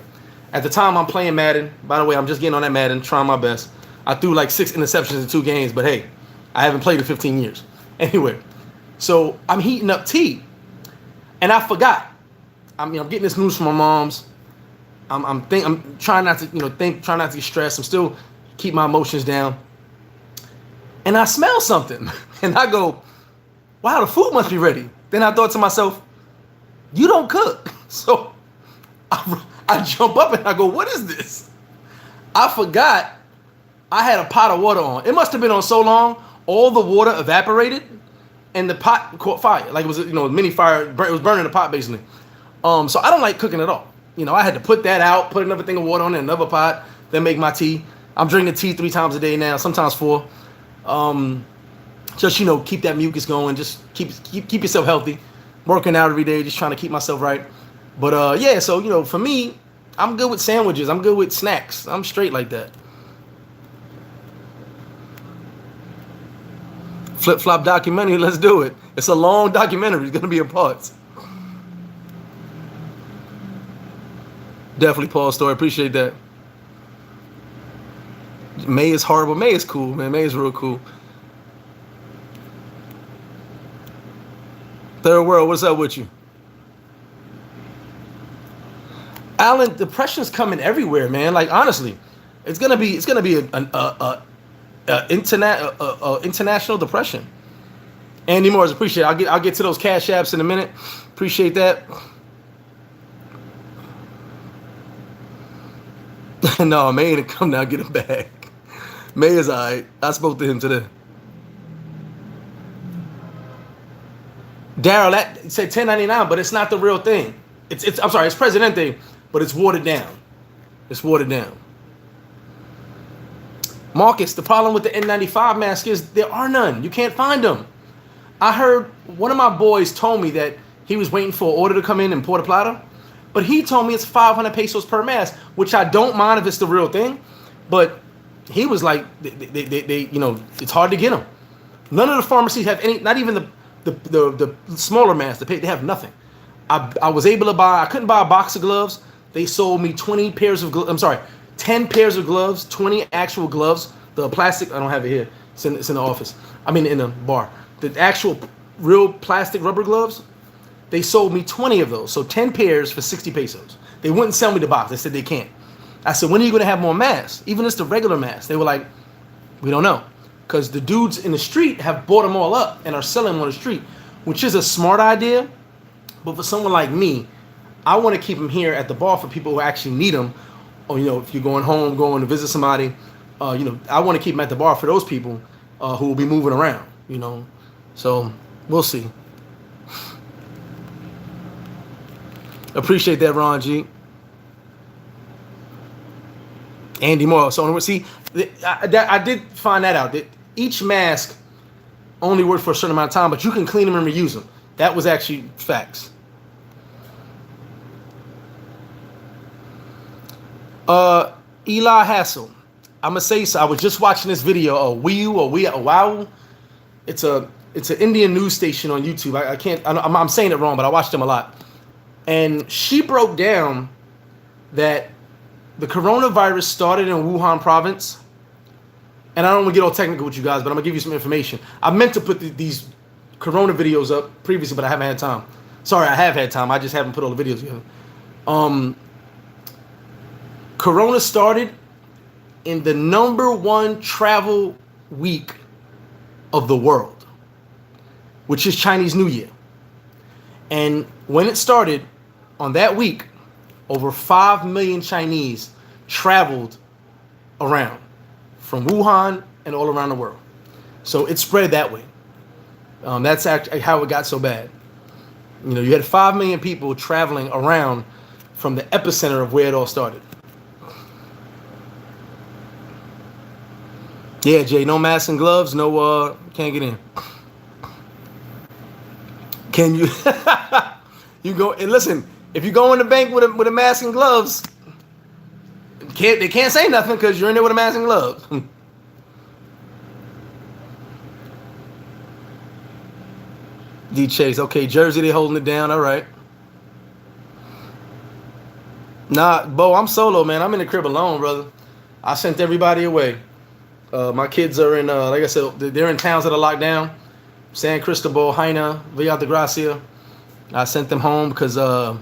At the time, I'm playing Madden. By the way, I'm just getting on that Madden, trying my best. I threw like 6 interceptions in 2 games, but hey, I haven't played in 15 years. Anyway, so I'm heating up tea, and I forgot. I'm getting this news from my mom's. I'm trying not to, trying not to get stressed. I'm still keep my emotions down. And I smell something, and I go, "Wow, the food must be ready." Then I thought to myself, "You don't cook," so I jump up and I go, "What is this?" I forgot I had a pot of water on. It must have been on so long, all the water evaporated, and the pot caught fire. Like it was, mini fire. It was burning the pot basically. So I don't like cooking at all. I had to put that out, put another thing of water on in another pot, then make my tea. I'm drinking tea 3 times a day now, sometimes 4. Just keep that mucus going. Just keep yourself healthy. Working out every day, just trying to keep myself right. But yeah, so for me, I'm good with sandwiches. I'm good with snacks. I'm straight like that. Flip flop documentary. Let's do it. It's a long documentary. It's gonna be in parts. Definitely Paul's story. Appreciate that. May is horrible. May is cool, man. May is real cool. Third world, what's up with you? Alan, depression's coming everywhere, man. Like honestly, it's gonna be an international depression. Andy Morris, appreciate it. I'll get to those cash apps in a minute. Appreciate that. No, May ain't come now get him back. May is alright. I spoke to him today. Daryl, that said 1099, but it's not the real thing. I'm sorry, it's Presidente, but it's watered down. It's watered down. Marcus, the problem with the N95 mask is there are none. You can't find them. I heard one of my boys told me that he was waiting for an order to come in Puerto Plata, but he told me it's 500 pesos per mask, which I don't mind if it's the real thing, but he was like, they it's hard to get them. None of the pharmacies have any, not even the smaller masks. They have nothing. I was able to buy, I couldn't buy a box of gloves. They sold me 10 pairs of gloves, 20 actual gloves. The plastic, I don't have it here. It's in the office. I mean, in the bar. The actual real plastic rubber gloves, they sold me 20 of those. So 10 pairs for 60 pesos. They wouldn't sell me the box. They said they can't. I said, when are you going to have more masks? Even just the regular masks. They were like, we don't know. Because the dudes in the street have bought them all up and are selling them on the street, which is a smart idea. But for someone like me, I want to keep them here at the bar for people who actually need them. Or, if you're going home, going to visit somebody, I want to keep them at the bar for those people who will be moving around, So we'll see. Appreciate that, Ron G. Andy Moore. So see, I did find that out. That each mask only worked for a certain amount of time, but you can clean them and reuse them. That was actually facts. Eli Hassel. I'm gonna say so. I was just watching this video. Wow. It's an Indian news station on YouTube. I'm saying it wrong, but I watched them a lot. And she broke down that the coronavirus started in Wuhan province. And I don't want to get all technical with you guys, but I'm gonna give you some information. I meant to put these corona videos up previously, but I haven't had time. Sorry, I have had time. I just haven't put all the videos together. Corona started in the #1 travel week of the world, which is Chinese New Year. And when it started on that week, over 5 million Chinese traveled around from Wuhan and all around the world. So it spread that way. That's actually how it got so bad. You had 5 million people traveling around from the epicenter of where it all started. Yeah, Jay, no masks and gloves, no, can't get in. Can you? You go and listen. If you go in the bank with a mask and gloves, They can't say nothing because you're in there with a mask and gloves. D Chase, okay, Jersey, they holding it down. All right. Nah, Bo, I'm solo, man. I'm in the crib alone, brother. I sent everybody away. My kids are in, like I said, they're in towns that are locked down. San Cristobal, Haina, Villa de Gracia. I sent them home because I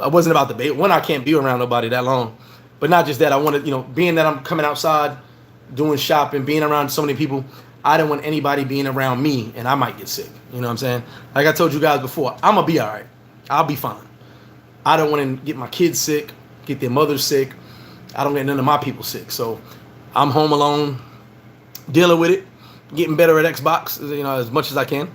wasn't about the bait. One, I can't be around nobody that long. But not just that. I wanted, being that I'm coming outside, doing shopping, being around so many people, I didn't want anybody being around me and I might get sick. You know what I'm saying? Like I told you guys before, I'm going to be all right. I'll be fine. I don't want to get my kids sick, get their mothers sick. I don't get none of my people sick. So I'm home alone, dealing with it, getting better at Xbox, as much as I can.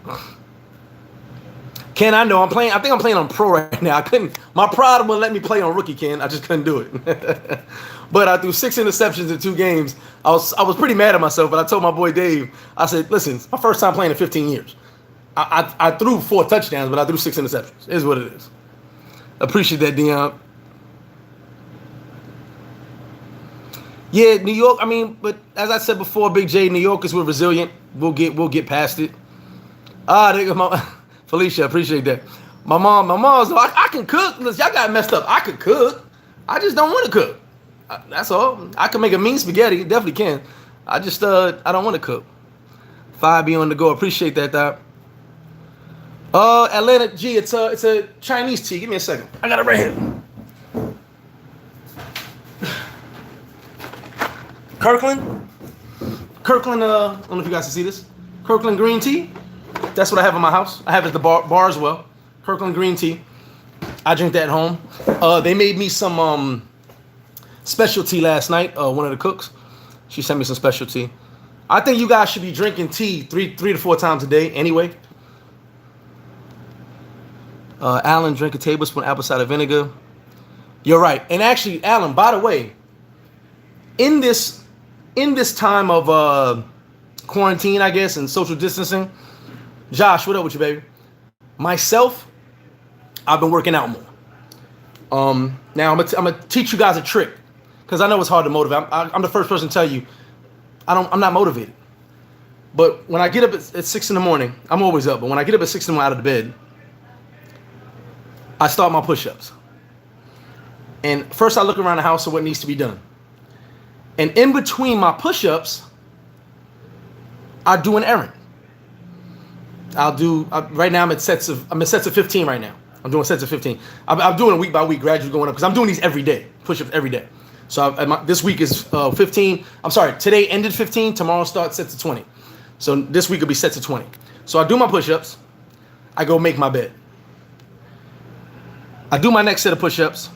Ken, I know I'm playing. I think I'm playing on Pro right now. I couldn't. My pride wouldn't let me play on Rookie, Ken. I just couldn't do it. But I threw 6 interceptions in 2 games. I was pretty mad at myself, but I told my boy Dave, I said, listen, it's my first time playing in 15 years. I threw 4 touchdowns, but I threw 6 interceptions. It is what it is. Appreciate that, Dion. Yeah, New York. I mean, but as I said before, Big J, New Yorkers, we're resilient. We'll get past it. There goes my Felicia. Appreciate that. My mom's like, I can cook. Listen, y'all got messed up. I could cook. I just don't want to cook. That's all. I can make a mean spaghetti. Definitely can. I just I don't want to cook. 5B on the go. Appreciate that, Doc. Atlanta G. It's a Chinese tea. Give me a second. I got it right here. Kirkland, I don't know if you guys can see this. Kirkland green tea. That's what I have in my house. I have it at the bar as well. Kirkland green tea. I drink that at home. They made me some specialty last night. One of the cooks, she sent me some specialty. I think you guys should be drinking tea three to 4 times a day anyway. Alan, drink a tablespoon apple cider vinegar. You're right. And actually, Alan, by the way, in this time of quarantine, I guess, and social distancing, Josh, what up with you, baby? Myself, I've been working out more. Now I'm gonna teach you guys a trick because I know it's hard to motivate. I'm the first person to tell you I'm not motivated. But when I get up at 6 in the morning, I'm always up. But when I get up at 6 in the morning out of the bed, I start my push-ups. And first I look around the house at what needs to be done. And in between my push-ups, I do an errand. Right now I'm at sets of 15 right now. I'm doing sets of 15. I'm doing it week by week, gradually going up because I'm doing these every day, push-ups every day. So this week is 15. I'm sorry, today ended 15. Tomorrow starts sets of 20. So this week will be sets of 20. So I do my push-ups. I go make my bed. I do my next set of push-ups.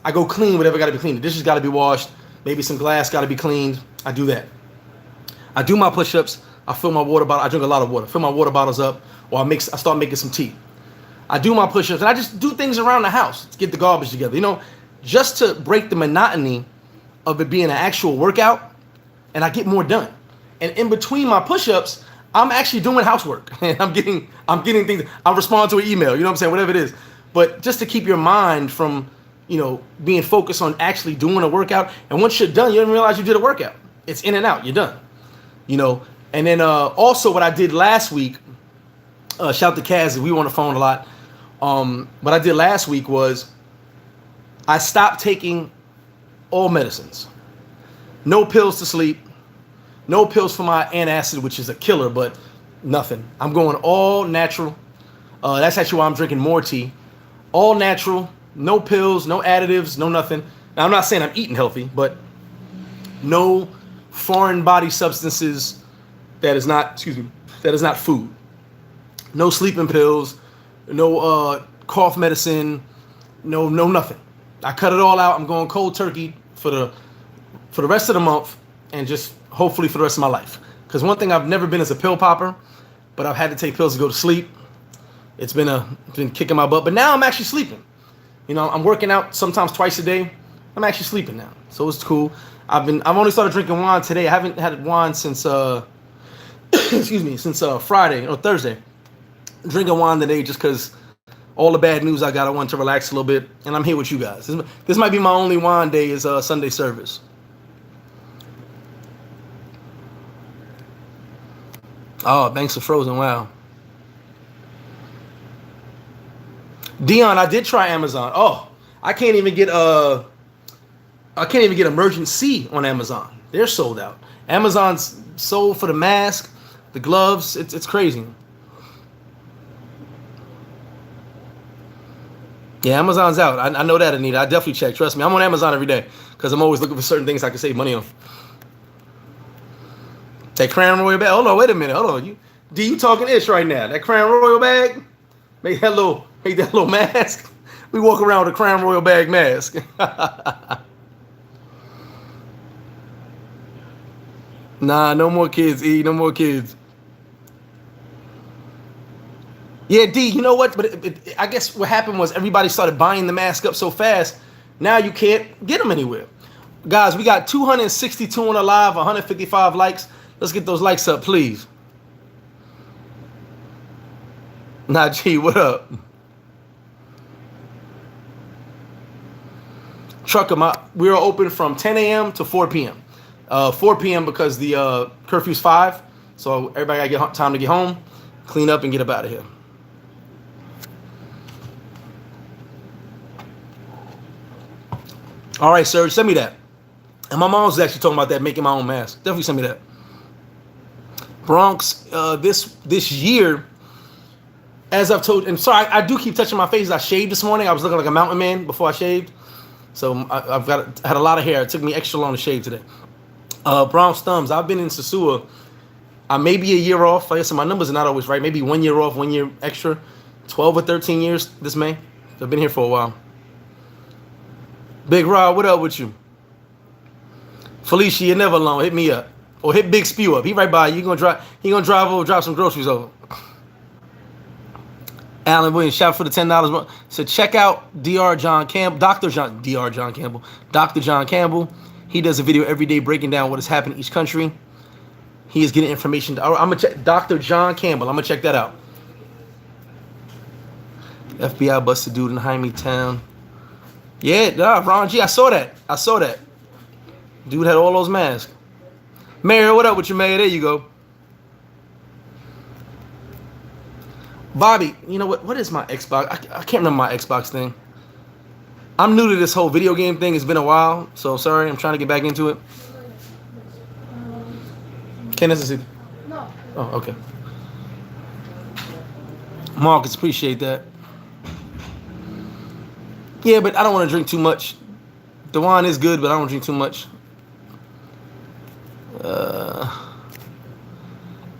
I go clean whatever got to be cleaned. The dishes got to be washed. Maybe some glass got to be cleaned. I do that. I do my push-ups. I fill my water bottle. I drink a lot of water. Fill my water bottles up, or I start making some tea. I do my push-ups, and I just do things around the house to get the garbage together. Just to break the monotony of it being an actual workout, and I get more done. And in between my push-ups, I'm actually doing housework, and I'm getting things. I'm responding to an email. You know what I'm saying? Whatever it is. But just to keep your mind from, being focused on actually doing a workout. And once you're done, you don't realize you did a workout. It's in and out. You're done. And then also what I did last week, shout to Kaz, we were on the phone a lot. What I did last week was I stopped taking all medicines. No pills to sleep. No pills for my antacid, which is a killer, but nothing. I'm going all natural. That's actually why I'm drinking more tea. All natural, no pills, no additives, no nothing. Now, I'm not saying I'm eating healthy, but no foreign body substances that is not food. No sleeping pills, no cough medicine, no nothing. I cut it all out. I'm going cold turkey for the rest of the month and just hopefully for the rest of my life. Because one thing I've never been is a pill popper, but I've had to take pills to go to sleep. It's been kicking my butt, but now I'm actually sleeping. I'm working out sometimes twice a day. I'm actually sleeping now, so it's cool. I've only started drinking wine today. I haven't had wine since since Friday or Thursday. Drinking wine today just because all the bad news I got. I wanted to relax a little bit, and I'm here with you guys. This might be my only wine day is Sunday service. Oh, thanks for Frozen. Wow. Dion, I did try Amazon. Oh, I can't even get Emergency on Amazon. They're sold out. Amazon's sold for the mask, the gloves. It's crazy. Yeah, Amazon's out. I know that, Anita. I definitely check. Trust me. I'm on Amazon every day because I'm always looking for certain things I can save money on. That Crown Royal bag. Hold on, wait a minute. Hold on. You talking ish right now. That Crown Royal bag? Make that little mask. We walk around with a Crown Royal bag mask. Nah, no more kids, E. No more kids. Yeah, D, you know what? But I guess what happened was everybody started buying the mask up so fast, now you can't get them anywhere. Guys, we got 262 on the live, 155 likes. Let's get those likes up, please. Nah, G, what up? Trucker, we are open from 10 a.m. to 4 p.m. 4 p.m. because the curfew's 5, so everybody gotta get time to get home, clean up, and get up out of here. All right, Serge, send me that. And my mom was actually talking about that, making my own mask. Definitely send me that. Bronx, this year, as I've told, and sorry, I do keep touching my face. I shaved this morning. I was looking like a mountain man before I shaved, so I had a lot of hair. It took me extra long to shave today. Bronx Thumbs, I've been in Sosua. I may be a year off. Like I said, my numbers are not always right. Maybe 1 year off, 1 year extra. 12 or 13 years this May. I've been here for a while. Big Rod, what up with you? Felicia, you're never alone. Hit me up. Or hit Big Spew up. He right by you. He gonna drive over, drop some groceries over. Alan Williams, shout for the $10. So check out Dr. John Campbell. He does a video every day breaking down what has happened in each country. He is getting information. I'm gonna check Dr. John Campbell. I'm gonna check that out. FBI busted dude in Jaime Town. Yeah, Ron G. I saw that. Dude had all those masks. Mayor, what up with you, Mayor? There you go. Bobby, you know what? What is my Xbox? I can't remember my Xbox thing. I'm new to this whole video game thing. It's been a while, so sorry. I'm trying to get back into it. Can't necessarily. No. Oh, okay. Marcus, appreciate that. Yeah, but I don't want to drink too much. The wine is good, but I don't drink too much.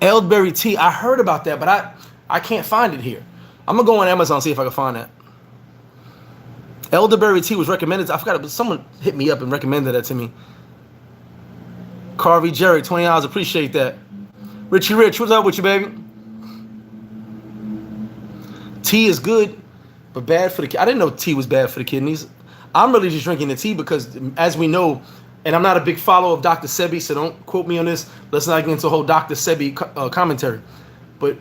Elderberry tea. I heard about that, but I can't find it here. I'm gonna go on Amazon and see if I can find that. Elderberry tea was recommended. I forgot, but someone hit me up and recommended that to me. Carvey Jerry, $20. Appreciate that. Richie Rich, what's up with you, baby? Tea is good, but bad for the. I didn't know tea was bad for the kidneys. I'm really just drinking the tea because, as we know, and I'm not a big follower of Dr. Sebi, so don't quote me on this. Let's not get into a whole Dr. Sebi commentary. But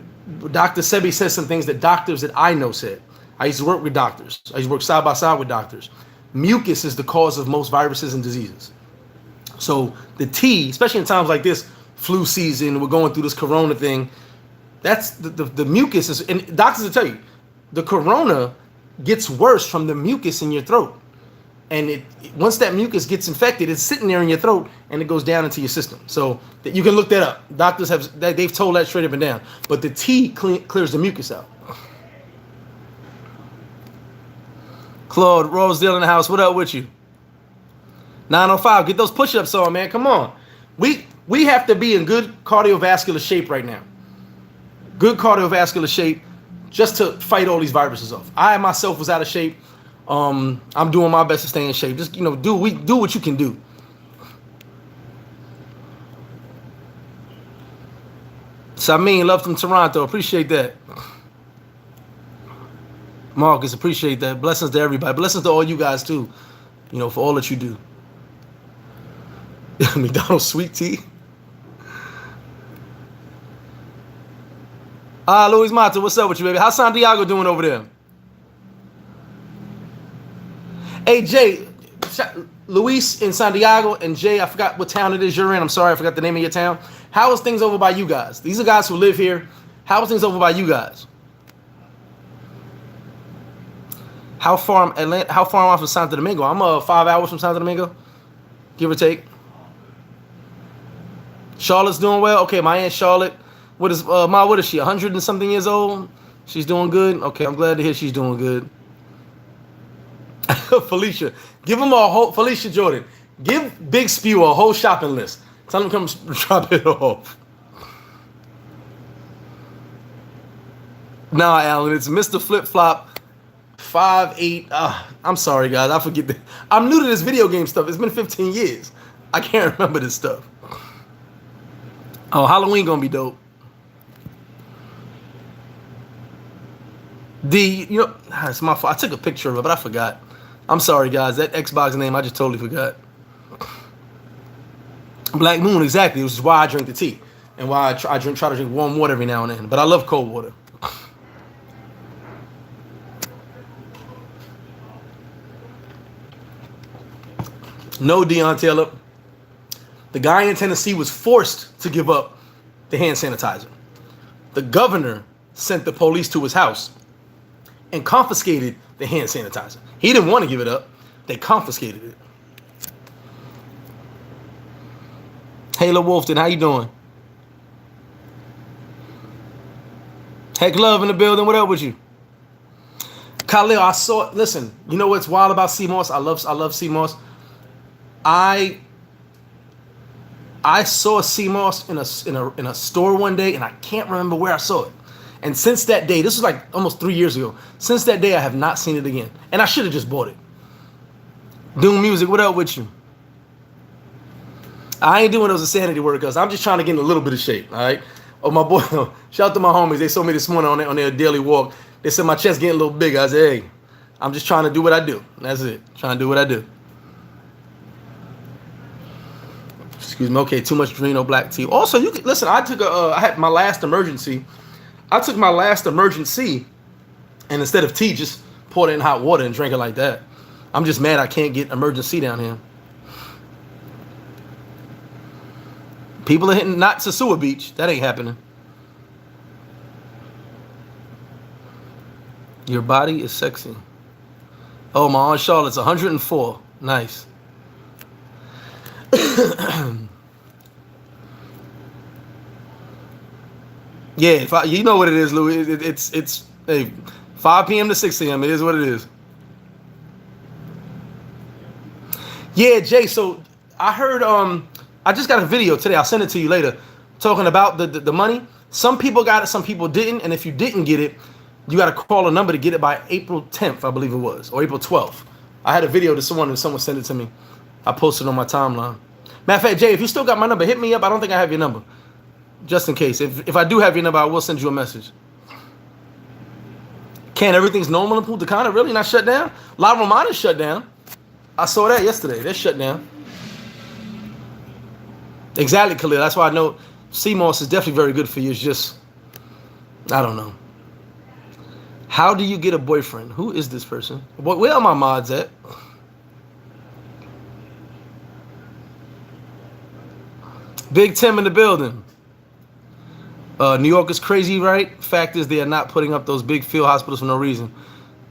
Dr. Sebi says some things that doctors that I know said. I used to work with doctors. I used to work side by side with doctors. Mucus is the cause of most viruses and diseases. So the tea, especially in times like this, flu season, we're going through this corona thing, that's the mucus is, and doctors will tell you, the corona gets worse from the mucus in your throat. And once that mucus gets infected, it's sitting there in your throat and it goes down into your system. So you can look that up. Doctors they've told that straight up and down. But the tea clears the mucus out. Claude Rosedale in the house. What up with you? 905. Get those push-ups on, man. Come on. We have to be in good cardiovascular shape right now. Good cardiovascular shape just to fight all these viruses off. I myself was out of shape. I'm doing my best to stay in shape. Just, do what you can do. Samin, love from Toronto. Appreciate that. Marcus, appreciate that. Blessings to everybody. Blessings to all you guys too. For all that you do. McDonald's sweet tea. Luis Mata, what's up with you, baby? How's Santiago doing over there? Hey, Jay, Luis in Santiago, and Jay, I forgot what town it is you're in. I'm sorry, I forgot the name of your town. How is things over by you guys? These are guys who live here. How is things over by you guys? How far am I from Santo Domingo? I'm 5 hours from Santo Domingo, give or take. Charlotte's doing well. Okay, my aunt Charlotte. What is she? 100 and something years old. She's doing good. Okay, I'm glad to hear she's doing good. Felicia, give him a whole Felicia Jordan. Give Big Spew a whole shopping list. Tell him to come drop it off. Nah, Alan, it's Mr. Flip Flop 58. I'm sorry, guys. I forget that. I'm new to this video game stuff. It's been 15 years. I can't remember this stuff. Oh, Halloween gonna be dope. It's my fault. I took a picture of it, but I forgot. I'm sorry, guys. That Xbox name, I just totally forgot. Black Moon, exactly. Which is why I drink the tea. And why I try to drink warm water every now and then. But I love cold water. No, Deion Taylor. The guy in Tennessee was forced to give up the hand sanitizer. The governor sent the police to his house and confiscated the hand sanitizer. He didn't want to give it up. They confiscated it. Hayla Wolfton, how you doing? Heck Love in the building. What up with you? Khalil, listen, you know what's wild about CMOS? I love CMOS. I saw CMOS in a store one day, and I can't remember where I saw it. And since that day, this was like almost 3 years ago. Since that day, I have not seen it again. And I should have just bought it. Doing music, what up with you? I ain't doing those insanity workouts. I'm just trying to get in a little bit of shape, all right? Oh, my boy, shout out to my homies. They saw me this morning on their daily walk. They said my chest getting a little bigger. I said, hey, I'm just trying to do what I do. That's it. Trying to do what I do. Excuse me. Okay, too much Drino black tea. Also, you can listen. I had my last emergency. I took my last emergency, and instead of tea, just poured it in hot water and drank it like that. I'm just mad I can't get emergency down here. People are hitting not Sosua Beach. That ain't happening. Your body is sexy. Oh, my Aunt Charlotte's 104. Nice. Yeah, you know what it is, Louis. It's hey, 5 p.m. to 6 a.m. It is what it is. Yeah, Jay. So I heard. I just got a video today. I'll send it to you later, talking about the money. Some people got it, some people didn't. And if you didn't get it, you got to call a number to get it by April 10th, I believe it was, or April 12th. I had a video to someone sent it to me. I posted on my timeline. Matter of fact, Jay, if you still got my number, hit me up. I don't think I have your number. Just in case. If I do have your number, I will send you a message. Ken, everything's normal in Punta Cana? Really? Not shut down? La Romana's shut down. I saw that yesterday. They're shut down. Exactly, Khalil. That's why I know CMOS is definitely very good for you. It's just, I don't know. How do you get a boyfriend? Who is this person? Where are my mods at? Big Tim in the building. New York is crazy, right? Fact is, they are not putting up those big field hospitals for no reason.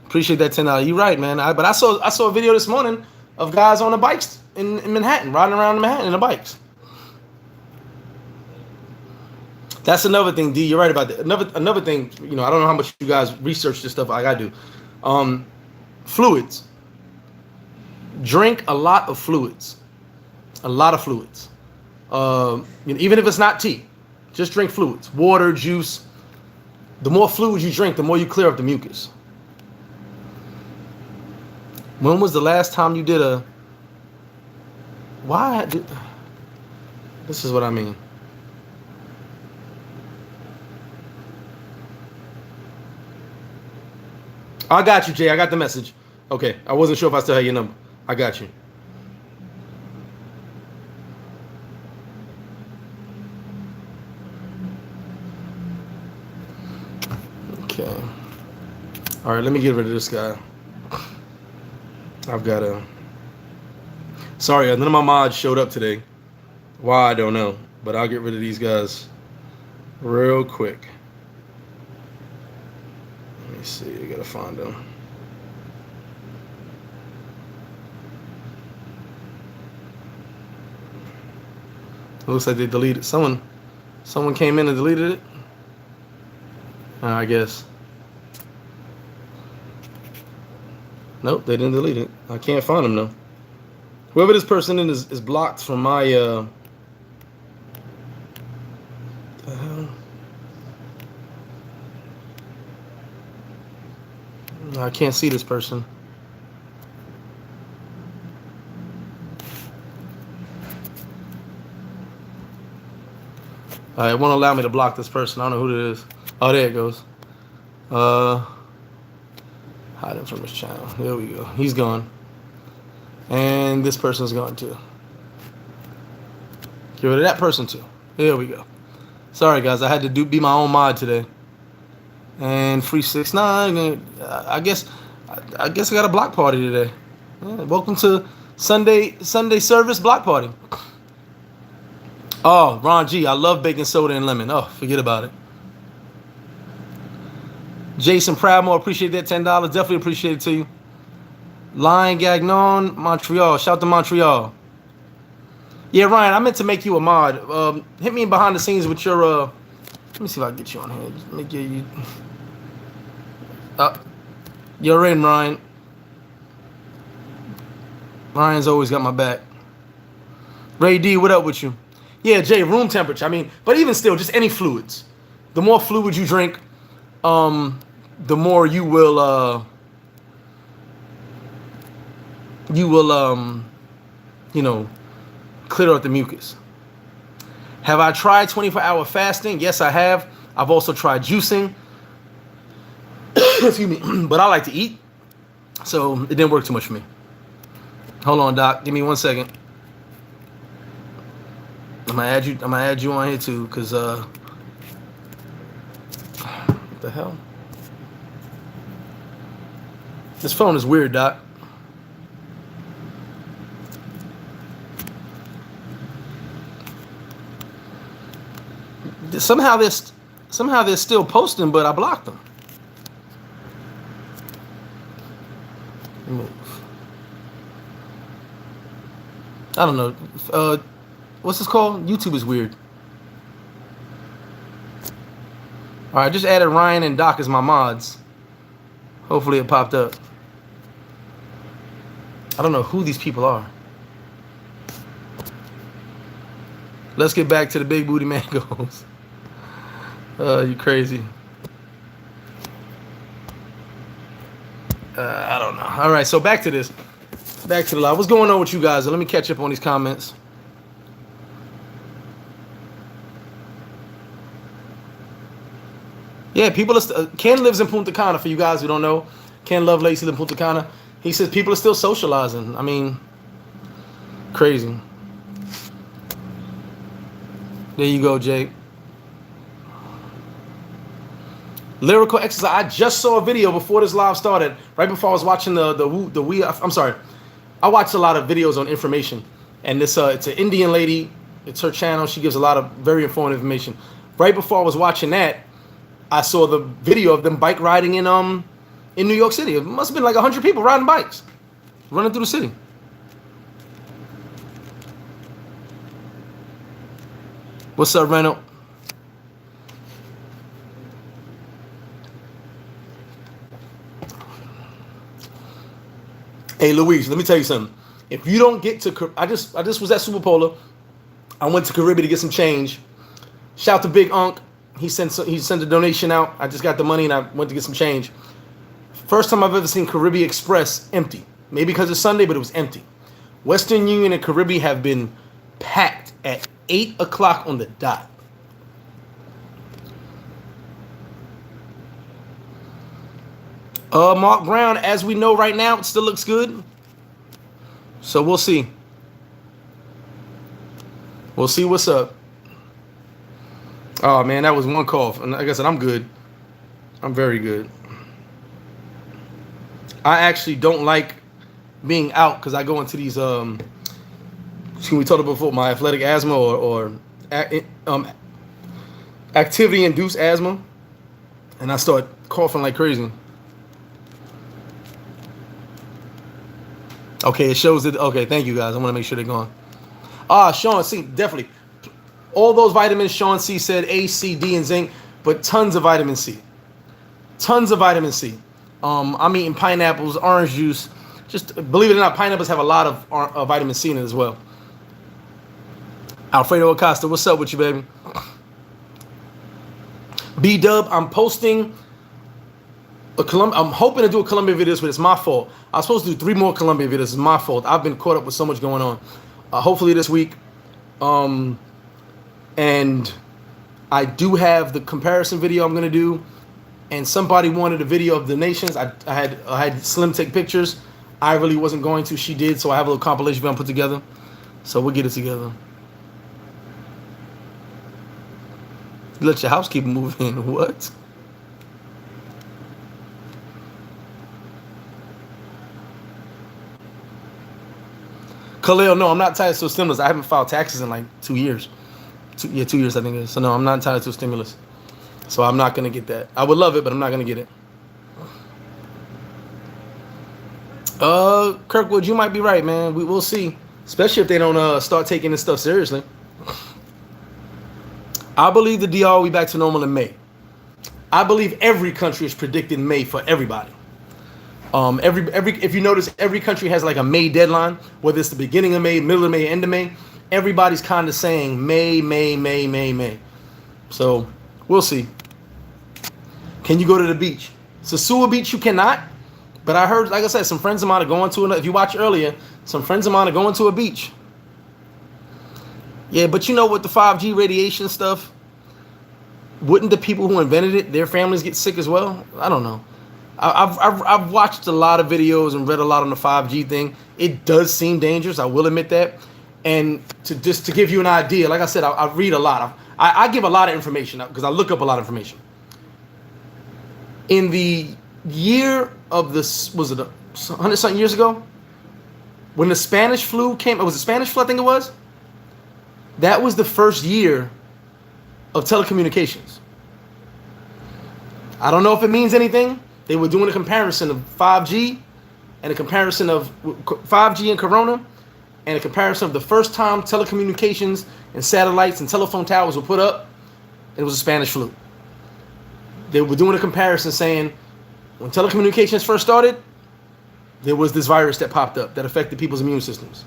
Appreciate that $10. You're right, man. But I saw a video this morning of guys on the bikes in Manhattan, riding around in Manhattan in the bikes. That's another thing, D. You're right about that. Another thing, I don't know how much you guys research this stuff like I do. Fluids. Drink a lot of fluids. A lot of fluids. Even if it's not tea, just drink fluids. Water, juice. The more fluids you drink, the more you clear up the mucus. When was the last time you did a... This is what I mean. I got you, Jay. I got the message. Okay. I wasn't sure if I still had your number. I got you. Okay. All right. Let me get rid of this guy. I've got a. Sorry, none of my mods showed up today. Why, I don't know. But I'll get rid of these guys real quick. Let me see. I gotta find them. It looks like they deleted. Someone came in and deleted it. I guess. Nope, they didn't delete it. I can't find them though. Whoever this person is blocked from my the hell? I can't see this person. It won't allow me to block this person. I don't know who it is. Oh, there it goes. Hide him from his channel. There we go. He's gone. And this person's gone too. Get rid of that person too. There we go. Sorry guys, I had to be my own mod today. And free 6ix9ine. I guess I got a block party today. Yeah, welcome to Sunday service block party. Oh, Ron G, I love baking soda and lemon. Oh, forget about it. Jason Proudmore, appreciate that $10. Definitely appreciate it to you. Lion Gagnon, Montreal. Shout to Montreal. Yeah, Ryan, I meant to make you a mod. Hit me behind the scenes with your let me see if I can get you on here. Let me get you. You're in, Ryan. Ryan's always got my back. Ray D, what up with you? Yeah, Jay, room temperature. I mean, but even still, just any fluids. The more fluid you drink, the more you will you know, clear out the mucus. Have I tried 24-hour fasting? Yes, I have. I've also tried juicing. Excuse me. But I like to eat, so it didn't work too much for me. Hold on, Doc. Give me 1 second. I'm gonna add you on here too, cause what the hell? This phone is weird, Doc. Somehow they're still posting, but I blocked them. Move. I don't know. What's this called? YouTube is weird. All right, I just added Ryan and Doc as my mods. Hopefully it popped up. I don't know who these people are. Let's get back to the big booty mangoes. You crazy. I don't know. All right, so back to this. Back to the live. What's going on with you guys? Let me catch up on these comments. Yeah, people are Ken lives in Punta Cana, for you guys who don't know. Ken Lovelace lives in Punta Cana. He says people are still socializing. I mean, crazy. There you go, Jake. Lyrical exercise. I just saw a video before this live started, right before I was watching I'm sorry. I watched a lot of videos on information, and this it's an Indian lady. It's her channel. She gives a lot of very informative information. Right before I was watching that, I saw the video of them bike riding in New York City. It must have been like 100 people riding bikes, running through the city. What's up, Reno? Hey, Luis, let me tell you something. If you don't get to, I just was at Super Polar. I went to Caribbean to get some change. Shout to Big Unc. He sent a donation out. I just got the money and I went to get some change. First time I've ever seen Caribbean Express empty. Maybe because it's Sunday, but it was empty. Western Union and Caribbean have been packed at 8 o'clock on the dot. Mark Brown, as we know right now, it still looks good. So we'll see. We'll see what's up. Oh, man, that was one cough. And like I said, I'm good. I'm very good. I actually don't like being out because I go into these we talked about before, my athletic asthma or activity induced asthma, and I start coughing like crazy. Okay, it shows that. Okay, thank you guys. I want to make sure they're gone. Sean C, definitely. All those vitamins, Sean C said A, C, D, and zinc, but tons of vitamin C. Tons of vitamin C. I'm eating pineapples, orange juice. Just believe it or not, pineapples have a lot of vitamin C in it as well. Alfredo Acosta, what's up with you, baby? B-Dub, I'm posting I'm hoping to do a Colombia video, but it's my fault. I was supposed to do 3 more Colombia videos. It's my fault. I've been caught up with so much going on. Hopefully this week. And I do have the comparison video I'm going to do. And somebody wanted a video of the nations. I had Slim take pictures. I really wasn't going to. She did. So I have a little compilation video put together. So we'll get it together. Let your housekeeper move in. What? Khalil, no, I'm not entitled to a stimulus. I haven't filed taxes in like 2 years. 2 years, I think it is. So no, I'm not entitled to a stimulus. So I'm not going to get that. I would love it, but I'm not going to get it. Kirkwood, you might be right, man. We'll see. Especially if they don't start taking this stuff seriously. I believe the DR will be back to normal in May. I believe every country is predicting May for everybody. If you notice, every country has like a May deadline, whether it's the beginning of May, middle of May, end of May. Everybody's kind of saying May, May, May, May, May. So we'll see. Can you go to the beach? Sosua Beach, you cannot. But I heard, like I said, some friends of mine are going to, if you watched earlier, some friends of mine are going to a beach. Yeah, but you know, with the 5G radiation stuff, wouldn't the people who invented it, their families get sick as well? I don't know. I've watched a lot of videos and read a lot on the 5G thing. It does seem dangerous. I will admit that. And to give you an idea, like I said, I read a lot. I give a lot of information because I look up a lot of information. In the year of this, was it 100-something years ago? When the Spanish flu came, it was the Spanish flu, I think it was. That was the first year of telecommunications. I don't know if it means anything. They were doing a comparison of 5G and a comparison of 5G and Corona and a comparison of the first time telecommunications and satellites and telephone towers were put up. And it was a Spanish flu. They were doing a comparison saying when telecommunications first started, there was this virus that popped up that affected people's immune systems.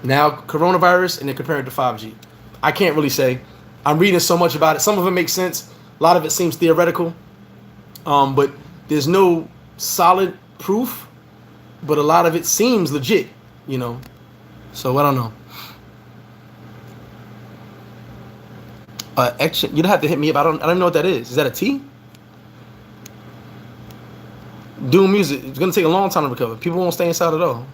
Now coronavirus, and they're comparing it to 5G. I can't really say. I'm reading so much about it. Some of it makes sense. A lot of it seems theoretical. But there's no solid proof, but a lot of it seems legit, you know. So I don't know. Action. You don't have to hit me up. I don't know what that is. Is that a T? Doom music. It's gonna take a long time to recover. People won't stay inside at all.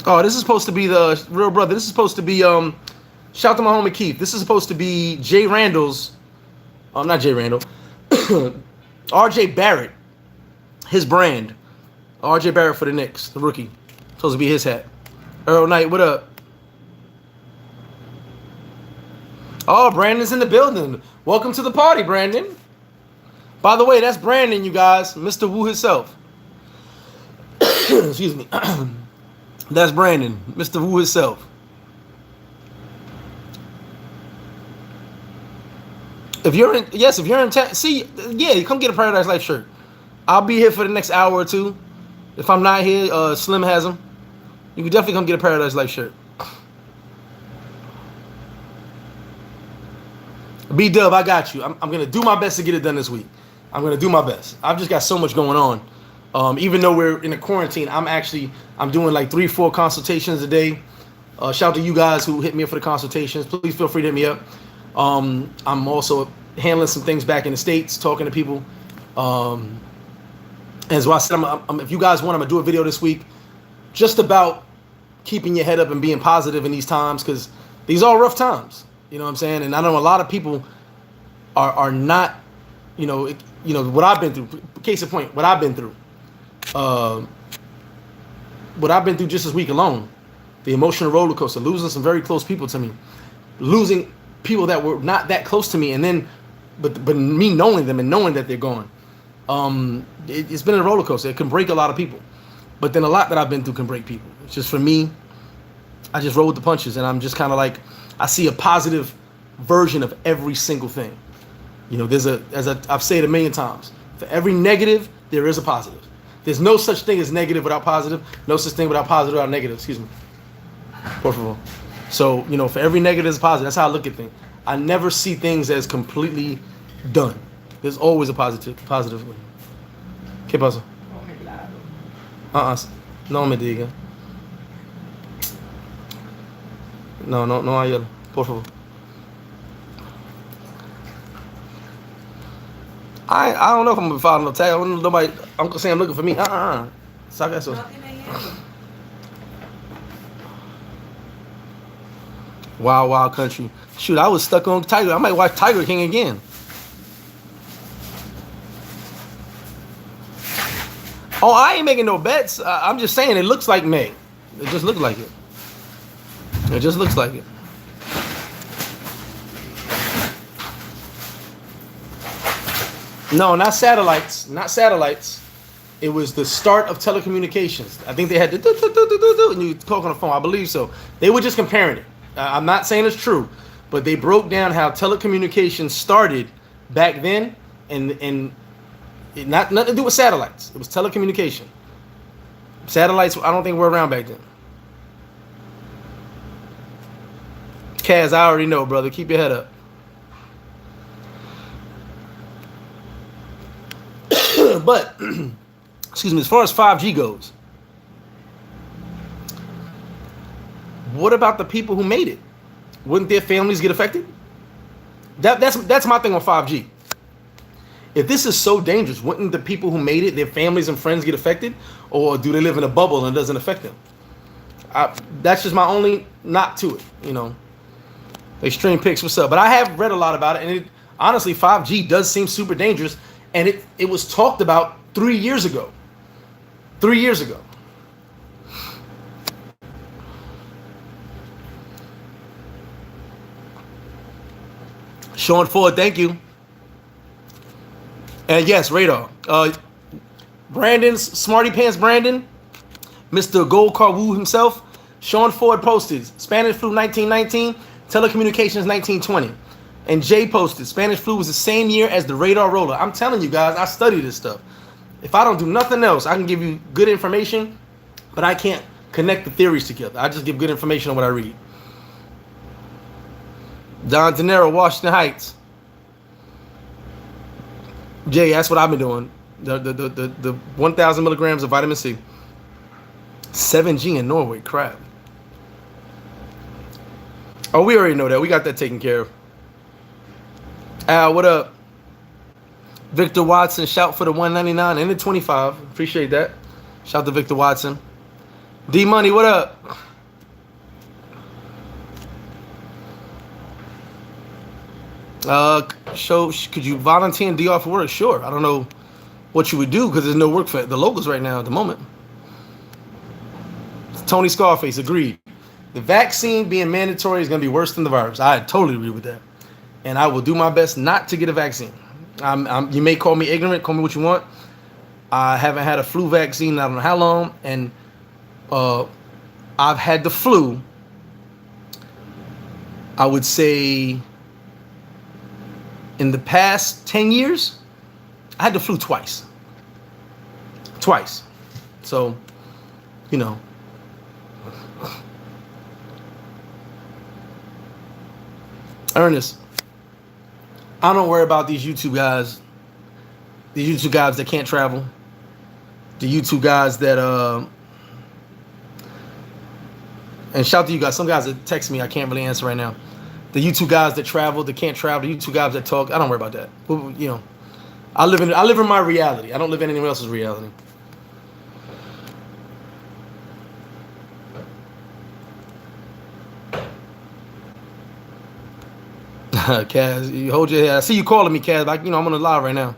Oh, this is supposed to be the real brother. This is supposed to be shout to my homie Keith. This is supposed to be Jay Randall's. Not Jay Randall. RJ Barrett. His brand. RJ Barrett for the Knicks, the rookie. Supposed to be his hat. Earl Knight, what up? Oh, Brandon's in the building. Welcome to the party, Brandon. By the way, that's Brandon, you guys. Mr. Wu himself. Excuse me. That's Brandon, Mr. Wu himself. If you're in town, see, yeah, come get a Paradise Life shirt. I'll be here for the next hour or two. If I'm not here, Slim has them. You can definitely come get a Paradise Life shirt. B-Dub, I got you. I'm going to do my best to get it done this week. I'm going to do my best. I've just got so much going on. Even though we're in a quarantine, I'm doing like 3-4 consultations a day. Shout out to you guys who hit me up for the consultations. Please feel free to hit me up. I'm also handling some things back in the States, talking to people. As well, I said, if you guys want, I'm going to do a video this week just about keeping your head up and being positive in these times, because these are rough times. You know what I'm saying? And I know a lot of people are not, what I've been through. Case in point, what I've been through. Uh, what I've been through just this week alone. The emotional roller coaster, losing some very close people to me, losing people that were not that close to me, and then, but me knowing them and knowing that they're gone. It's been a roller coaster. It can break a lot of people, but then a lot that I've been through can break people. It's just for me, I just roll with the punches, and I'm just kind of like, I see a positive version of every single thing. I've said it a million times, for every negative, there is a positive. There's no such thing as negative without positive, no such thing without positive without negative, excuse me. Por favor. So, for every negative is positive. That's how I look at things. I never see things as completely done. There's always a positive. ¿Qué pasa? No me diga. No hay, por favor. I don't know if I'm gonna file no tag. I don't know nobody. Uncle Sam looking for me. Saca eso. Wild country. Shoot, I was stuck on Tiger. I might watch Tiger King again. Oh, I ain't making no bets. I'm just saying it looks like May. It just looks like it. It just looks like it. No, not satellites. Not satellites. It was the start of telecommunications. I think they had the and you talk on the phone. I believe so. They were just comparing it. I'm not saying it's true, but they broke down how telecommunications started back then, and it nothing to do with satellites. It was telecommunication. Satellites, I don't think were around back then. Kaz, I already know, brother. Keep your head up. But, excuse me, as far as 5G goes, what about the people who made it? Wouldn't their families get affected? That's my thing on 5G. If this is so dangerous, wouldn't the people who made it, their families and friends get affected? Or do they live in a bubble and it doesn't affect them? That's just my only knock to it, Extreme Picks, what's up? But I have read a lot about it, and honestly, 5G does seem super dangerous, and it was talked about 3 years ago. 3 years ago. Sean Ford, thank you. And yes, Radar. Brandon's Smarty Pants Brandon, Mr. Gold Car Woo himself. Sean Ford posted Spanish flu 1919, telecommunications 1920. And Jay posted Spanish flu was the same year as the radar roller. I'm telling you guys, I study this stuff. If I don't do nothing else, I can give you good information, but I can't connect the theories together. I just give good information on what I read. Don De Niro, Washington Heights. Jay, that's what I've been doing. The 1,000 milligrams of vitamin C. 7G in Norway, crap. Oh, we already know that. We got that taken care of. Al, what up? Victor Watson, shout for the 199 and the 25. Appreciate that. Shout to Victor Watson. D Money, what up? Could you volunteer and DR for work? Sure. I don't know what you would do because there's no work for the locals right now at the moment. Tony Scarface, agreed. The vaccine being mandatory is going to be worse than the virus. I totally agree with that. And I will do my best not to get a vaccine. You may call me ignorant, call me what you want. I haven't had a flu vaccine, I don't know how long. And I've had the flu, I would say, in the past 10 years, I had the flu twice. Twice. So, Ernest, I don't worry about these YouTube guys. These YouTube guys that can't travel. The YouTube guys that and shout to you guys. Some guys that text me, I can't really answer right now. The YouTube guys that travel, that can't travel. The YouTube guys that talk, I don't worry about that. I live in my reality. I don't live in anyone else's reality. Kaz, you hold your head. I see you calling me, Kaz. Like, I'm on the live right now.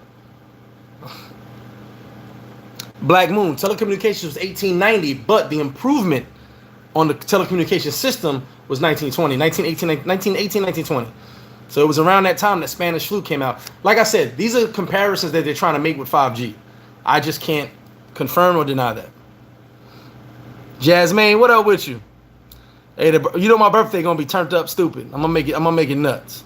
Black Moon, telecommunications was 1890, but the improvement on the telecommunication system was 1920, 1920. So it was around that time that Spanish flu came out. Like I said, these are comparisons that they're trying to make with 5G. I just can't confirm or deny that. Jasmine, what up with you? Hey, my birthday gonna be turned up stupid. I'm gonna make it nuts.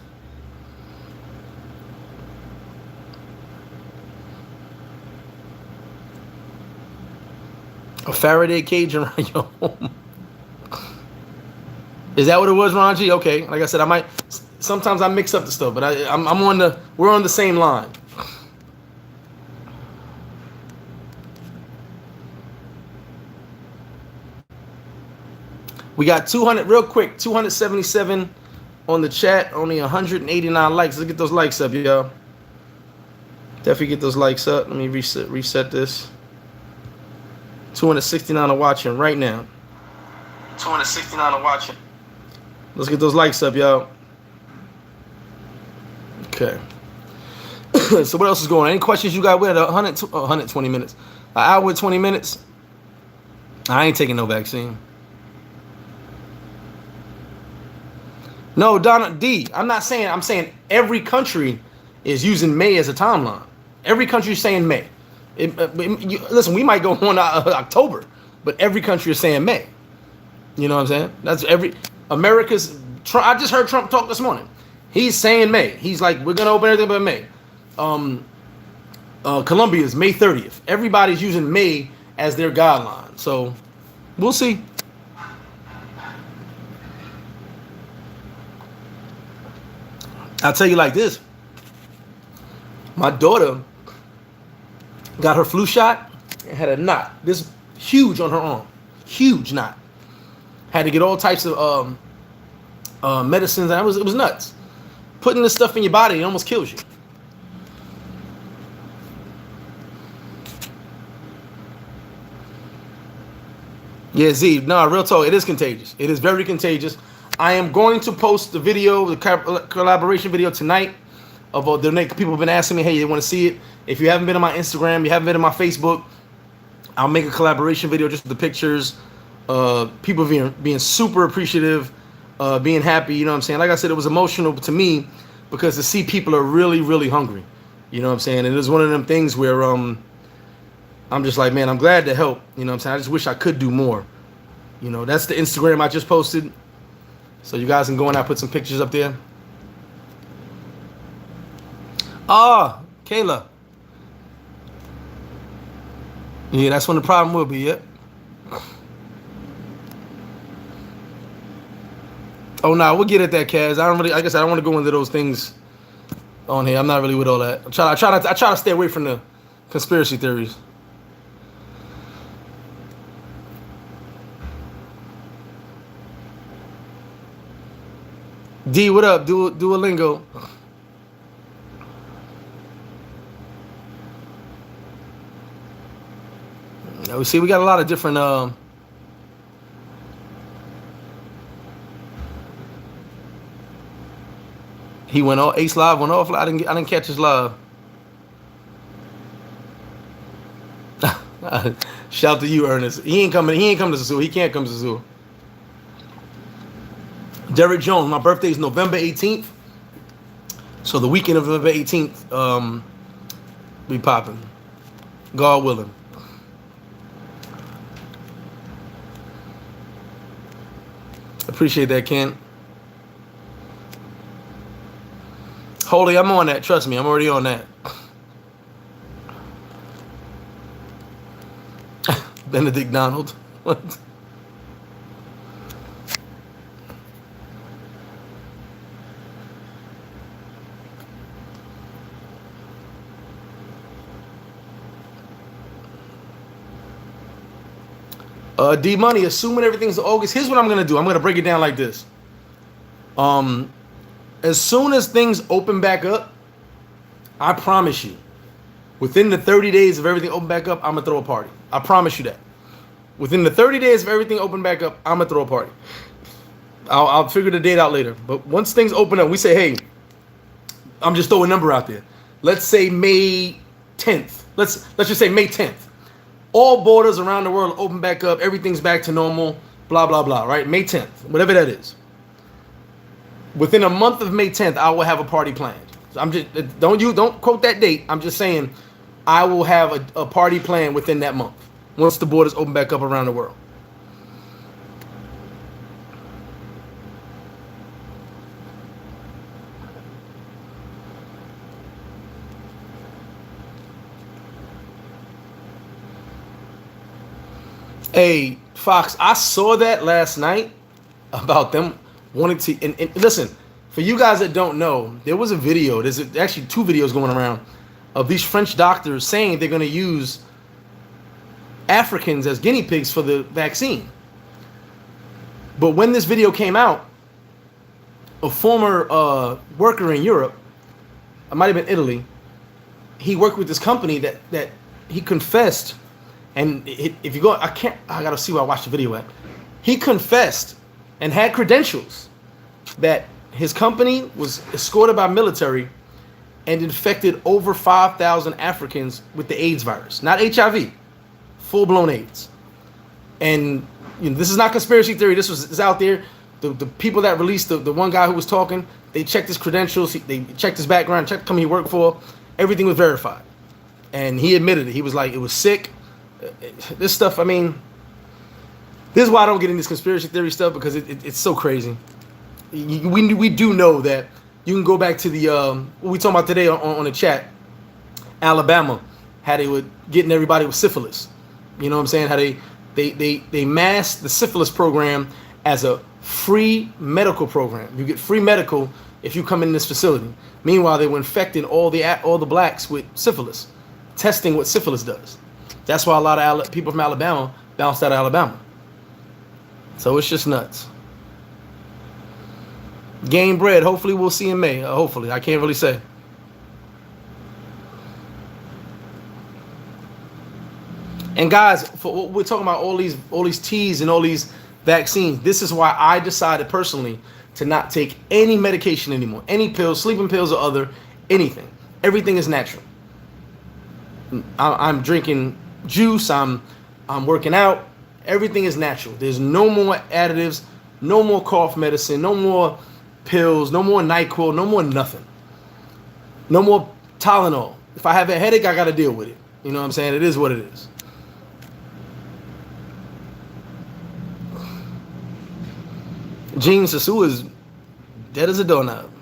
A Faraday cage around your home. Is that what it was, Ron G? Okay. Like I said, sometimes I mix up the stuff, but we're on the same line. We got 277 on the chat, only 189 likes. Let's get those likes up, y'all. Definitely get those likes up. Let me reset this. 269 are watching right now. 269 are watching. Let's get those likes up, y'all. Okay. So what else is going on? Any questions you got? We're at 120 minutes. An hour and 20 minutes. I ain't taking no vaccine. No, Donna D. I'm saying every country is using May as a timeline. Every country is saying May. Listen, we might go on October, but every country is saying May. You know what I'm saying? That's America's. I just heard Trump talk this morning. He's saying May. He's like, we're gonna open everything but May. Colombia is May 30th. Everybody's using May as their guideline. So we'll see. I'll tell you like this. My daughter got her flu shot and had a knot. This huge on her arm. Huge knot. Had to get all types of medicines. And it was nuts. Putting this stuff in your body, it almost kills you. Yeah, Z. No, real talk. It is contagious. It is very contagious. I am going to post the video, the collaboration video tonight. People have been asking me, hey, they want to see it. If you haven't been on my Instagram, you haven't been on my Facebook, I'll make a collaboration video just with the pictures. People being super appreciative, being happy. You know what I'm saying? Like I said, it was emotional to me because to see people are really, really hungry. You know what I'm saying? And it was one of them things where I'm just like, man, I'm glad to help. You know what I'm saying? I just wish I could do more. You know, that's the Instagram I just posted. So you guys can go and I put some pictures up there. Kayla. Yeah, that's when the problem will be, yep. Oh, no, we'll get at that, Kaz. I guess I don't want to go into those things on here. I'm not really with all that. I try to stay away from the conspiracy theories. D, what up? Duolingo. We see we got a lot of different he went off. Ace Live went off. I didn't catch his live. Shout to you, Ernest. He ain't coming to Sosua. He can't come to Sosua. Derek Jones, my birthday is November 18th. So the weekend of November 18th, we popping. God willing. Appreciate that, Ken. Holy, I'm on that. Trust me, I'm already on that. Benedict Donald. What? D Money, assuming everything's August. Here's what I'm gonna do. I'm gonna break it down like this. As soon as things open back up, I promise you, within the 30 days of everything open back up, I'm gonna throw a party. I promise you that. Within the 30 days of everything open back up, I'm gonna throw a party. I'll figure the date out later. But once things open up, we say, hey, I'm just throwing a number out there. Let's say May 10th. Let's just say May 10th. All borders around the world open back up. Everything's back to normal. Blah blah blah. Right? May 10th, whatever that is. Within a month of May 10th, I will have a party planned. So I'm just don't quote that date. I'm just saying I will have a party planned within that month once the borders open back up around the world. Hey, Fox, I saw that last night about them wanting to. And listen, for you guys that don't know, there was a video. There's actually 2 videos going around of these French doctors saying they're going to use Africans as guinea pigs for the vaccine. But when this video came out, a former worker in Europe, it might have been Italy, he worked with this company that he confessed. And if you go, I gotta see where I watched the video at. He confessed and had credentials that his company was escorted by military and infected over 5,000 Africans with the AIDS virus, not HIV, full-blown AIDS. And this is not conspiracy theory. It's out there. The people that released the one guy who was talking, they checked his credentials, they checked his background, checked the company he worked for. Everything was verified, and he admitted it. He was like, it was sick. This stuff, I mean, this is why I don't get into this conspiracy theory stuff, because it's so crazy. We do know that you can go back to the what we talking about today on the chat. Alabama, how they were getting everybody with syphilis. You know what I'm saying? How they masked the syphilis program as a free medical program. You get free medical if you come in this facility. Meanwhile, they were infecting all the blacks with syphilis, testing what syphilis does. That's why a lot of people from Alabama bounced out of Alabama. So it's just nuts. Game bread. Hopefully we'll see in May. Hopefully. I can't really say. And guys, we're talking about all these teas and all these vaccines. This is why I decided personally to not take any medication anymore. Any pills, sleeping pills or other, anything. Everything is natural. I'm drinking juice, I'm working out. Everything is natural. There's no more additives, no more cough medicine, no more pills, no more NyQuil, no more nothing. No more Tylenol. If I have a headache, I got to deal with it. You know what I'm saying? It is what it is. Gene Sosua is dead as a doorknob.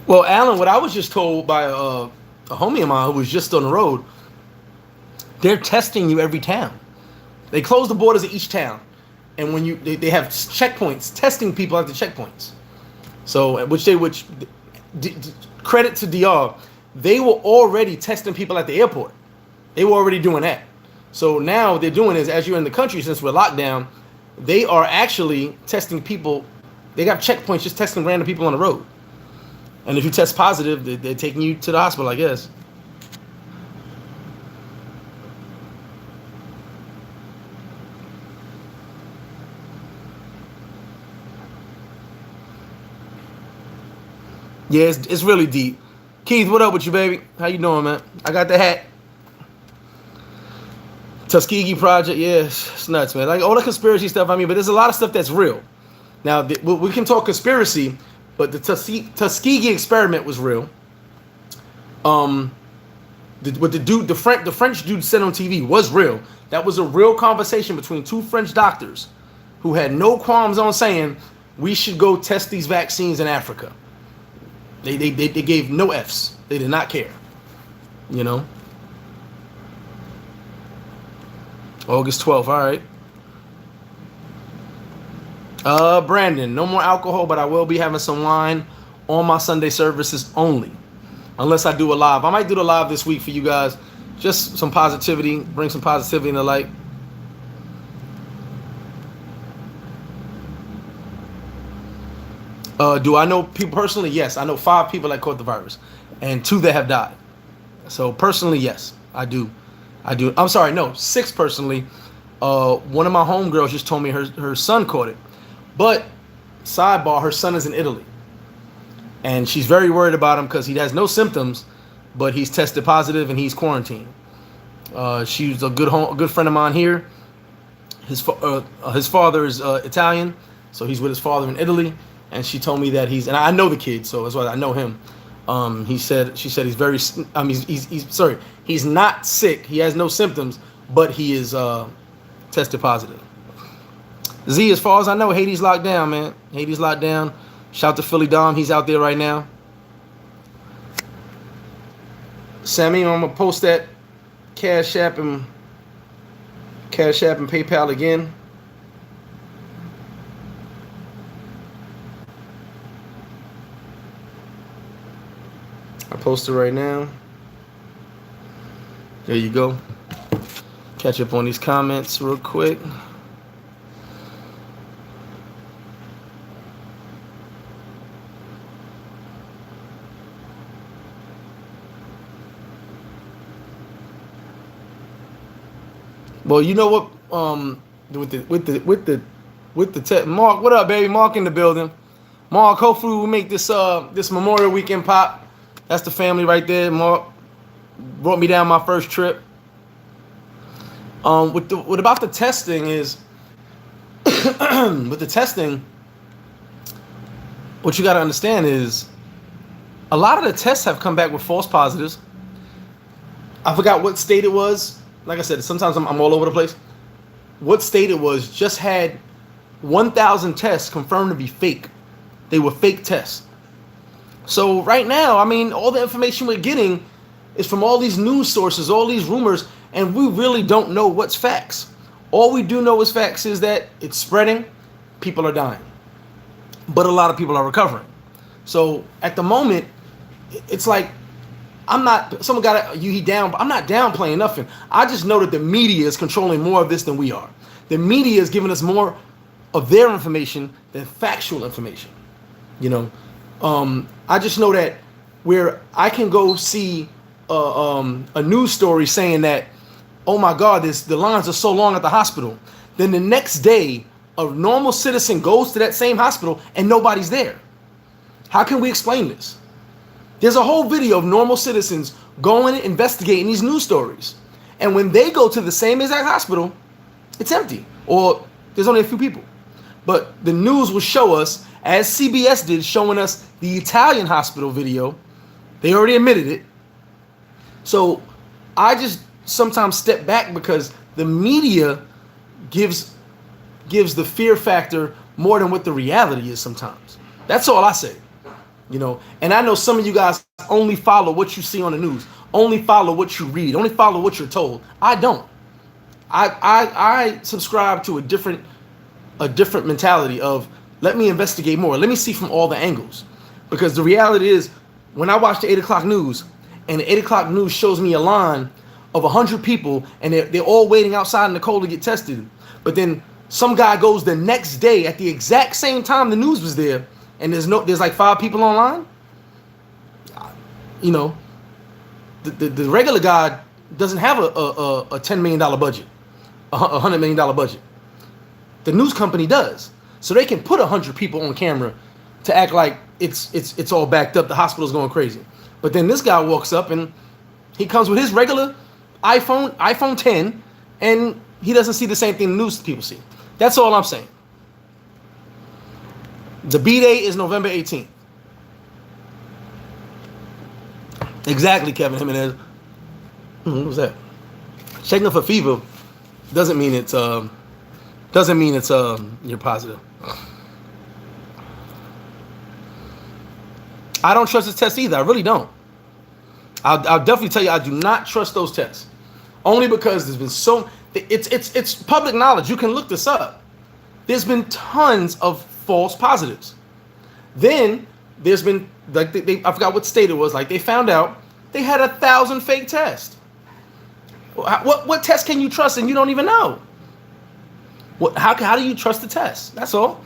Well, Alan, what I was just told by a homie of mine who was just on the road, they're testing you every town. They close the borders of each town, and when they have checkpoints, testing people at the checkpoints. So, credit to DR, they were already testing people at the airport. They were already doing that. So now what they're doing is, as you're in the country, since we're locked down, they are actually testing people. They got checkpoints just testing random people on the road. And if you test positive, they're taking you to the hospital, I guess. Yeah, it's really deep. Keith, what up with you, baby? How you doing, man? I got the hat. Tuskegee Project, yeah, it's nuts, man. Like all the conspiracy stuff, but there's a lot of stuff that's real. Now, we can talk conspiracy, but the Tuskegee experiment was real. What the French dude said on TV was real. That was a real conversation between 2 French doctors who had no qualms on saying we should go test these vaccines in Africa. They gave no Fs. They did not care. You know. August 12th. All right. Brandon, no more alcohol, but I will be having some wine on my Sunday services only. Unless I do a live. I might do the live this week for you guys. Just some positivity. Bring some positivity in the light. Do I know people personally? Yes, I know 5 people that caught the virus, and 2 that have died. So personally, yes, I do. I'm sorry, no, 6 personally. One of my homegirls just told me her son caught it, but sidebar, her son is in Italy, and she's very worried about him because he has no symptoms, but he's tested positive and he's quarantined. She's a good friend of mine here. His father is Italian, so he's with his father in Italy, and she told me that and I know the kid, so that's why I know him. She said he's very, he's not sick. He has no symptoms, but he is tested positive. Z, as far as I know, Haiti's locked down, man. Haiti's locked down. Shout to Philly Dom. He's out there right now. Sammy, I'm gonna post that Cash App and PayPal again. I post it right now. There you go. Catch up on these comments real quick. Well, you know what? With the Mark, what up, baby? Mark in the building. Mark, hopefully we make this Memorial Weekend pop. That's the family right there. Mark brought me down my first trip. What about the testing is with the testing, what you got to understand is a lot of the tests have come back with false positives. I forgot what state it was. Like I said, sometimes I'm all over the place. What state it was just had 1,000 tests confirmed to be fake. They were fake tests. So right now, I mean, all the information we're getting is from all these news sources, all these rumors, and we really don't know what's facts. All we do know is facts is that it's spreading, people are dying, but a lot of people are recovering. So at the moment, it's like, someone got you down, but I'm not downplaying nothing. I just know that the media is controlling more of this than we are. The media is giving us more of their information than factual information. You know, I just know that where I can go see a news story saying that, oh my God, the lines are so long at the hospital. Then the next day, a normal citizen goes to that same hospital and nobody's there. How can we explain this? There's a whole video of normal citizens going and investigating these news stories. And when they go to the same exact hospital, it's empty. Or there's only a few people. But the news will show us, as CBS did, showing us the Italian hospital video. They already admitted it. So I just sometimes step back because the media gives the fear factor more than what the reality is sometimes. That's all I say. You know, and I know some of you guys only follow what you see on the news, only follow what you read, only follow what you're told. I don't. I subscribe to a different mentality of let me investigate more. Let me see from all the angles. Because the reality is, when I watch the 8 o'clock news and the 8 o'clock news shows me a line of 100 people and they're all waiting outside in the cold to get tested. But then some guy goes the next day at the exact same time the news was there, and there's like 5 people online. You know, the regular guy doesn't have a $10 million budget, a $100 million budget. The news company does, so they can put 100 people on camera to act like it's all backed up. The hospital's going crazy, but then this guy walks up and he comes with his regular iPhone 10, and he doesn't see the same thing the news people see. That's all I'm saying. The B-Day is November 18th. Exactly, Kevin Jimenez. What was that? Checking for fever doesn't mean it's you're positive. I don't trust this test either. I really don't. I'll definitely tell you I do not trust those tests. Only because there's been it's public knowledge. You can look this up. There's been tons of false positives. Then there's been like I forgot what state it was. Like they found out they had 1,000 fake tests. What test can you trust and you don't even know? How do you trust the test? That's all.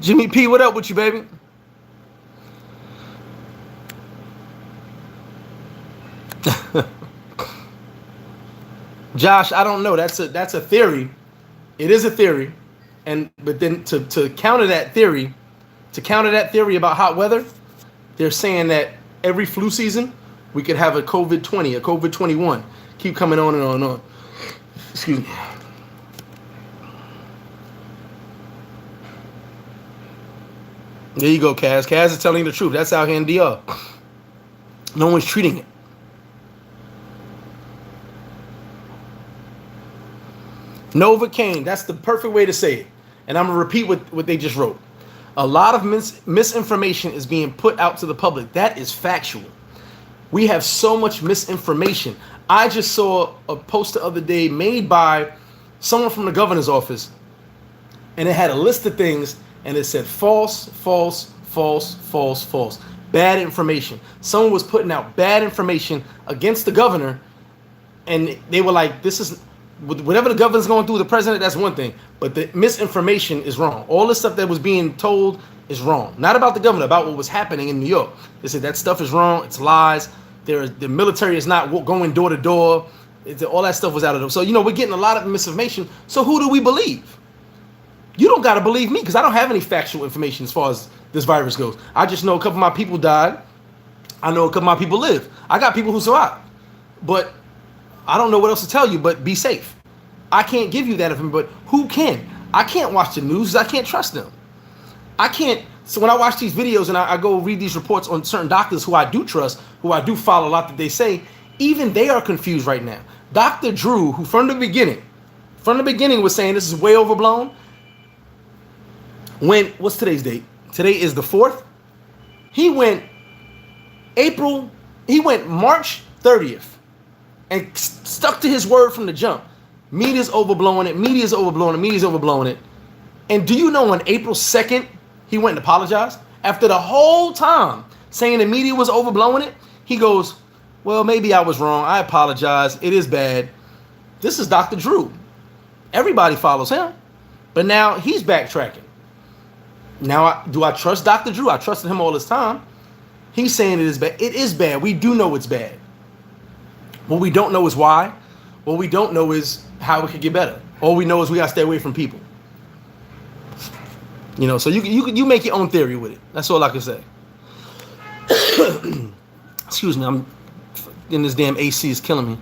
Jimmy P, what up with you, baby? Josh, I don't know. That's a theory. It is a theory, but then to counter that theory, about hot weather, they're saying that every flu season we could have a COVID-20, a COVID-21, keep coming on and on and on. Excuse me. There you go, Kaz. Kaz is telling the truth. That's out here in DR. No one's treating it. Novocaine, that's the perfect way to say it. And I'm going to repeat what they just wrote. A lot of misinformation is being put out to the public. That is factual. We have so much misinformation. I just saw a post the other day made by someone from the governor's office, and it had a list of things, and it said false, false, false, false, false. Bad information. Someone was putting out bad information against the governor, and they were like, this is... whatever the governor's going through, the president, that's one thing. But the misinformation is wrong. All the stuff that was being told is wrong. Not about the governor, about what was happening in New York. They said that stuff is wrong. It's lies. The military is not going door to door. All that stuff was out of them. So, we're getting a lot of misinformation. So who do we believe? You don't got to believe me because I don't have any factual information as far as this virus goes. I just know a couple of my people died. I know a couple of my people live. I got people who survived. But I don't know what else to tell you, but be safe. I can't give you that information, but who can? I can't watch the news. I can't trust them. I can't. So when I watch these videos and I go read these reports on certain doctors who I do trust, who I do follow a lot that they say, even they are confused right now. Dr. Drew, who from the beginning was saying this is way overblown. What's today's date? Today is the 4th. He went March 30th and stuck to his word from the jump. Media's overblowing it. Media's overblowing it. And do you know on April 2nd, he went and apologized? After the whole time saying the media was overblowing it, he goes, well, maybe I was wrong. I apologize. It is bad. This is Dr. Drew. Everybody follows him. But now he's backtracking. Now, do I trust Dr. Drew? I trusted him all this time. He's saying it is bad. It is bad. We do know it's bad. What we don't know is why. What we don't know is how it could get better. All we know is we got to stay away from people. So you make your own theory with it. That's all I can say. Excuse me, I'm in this damn AC is killing me.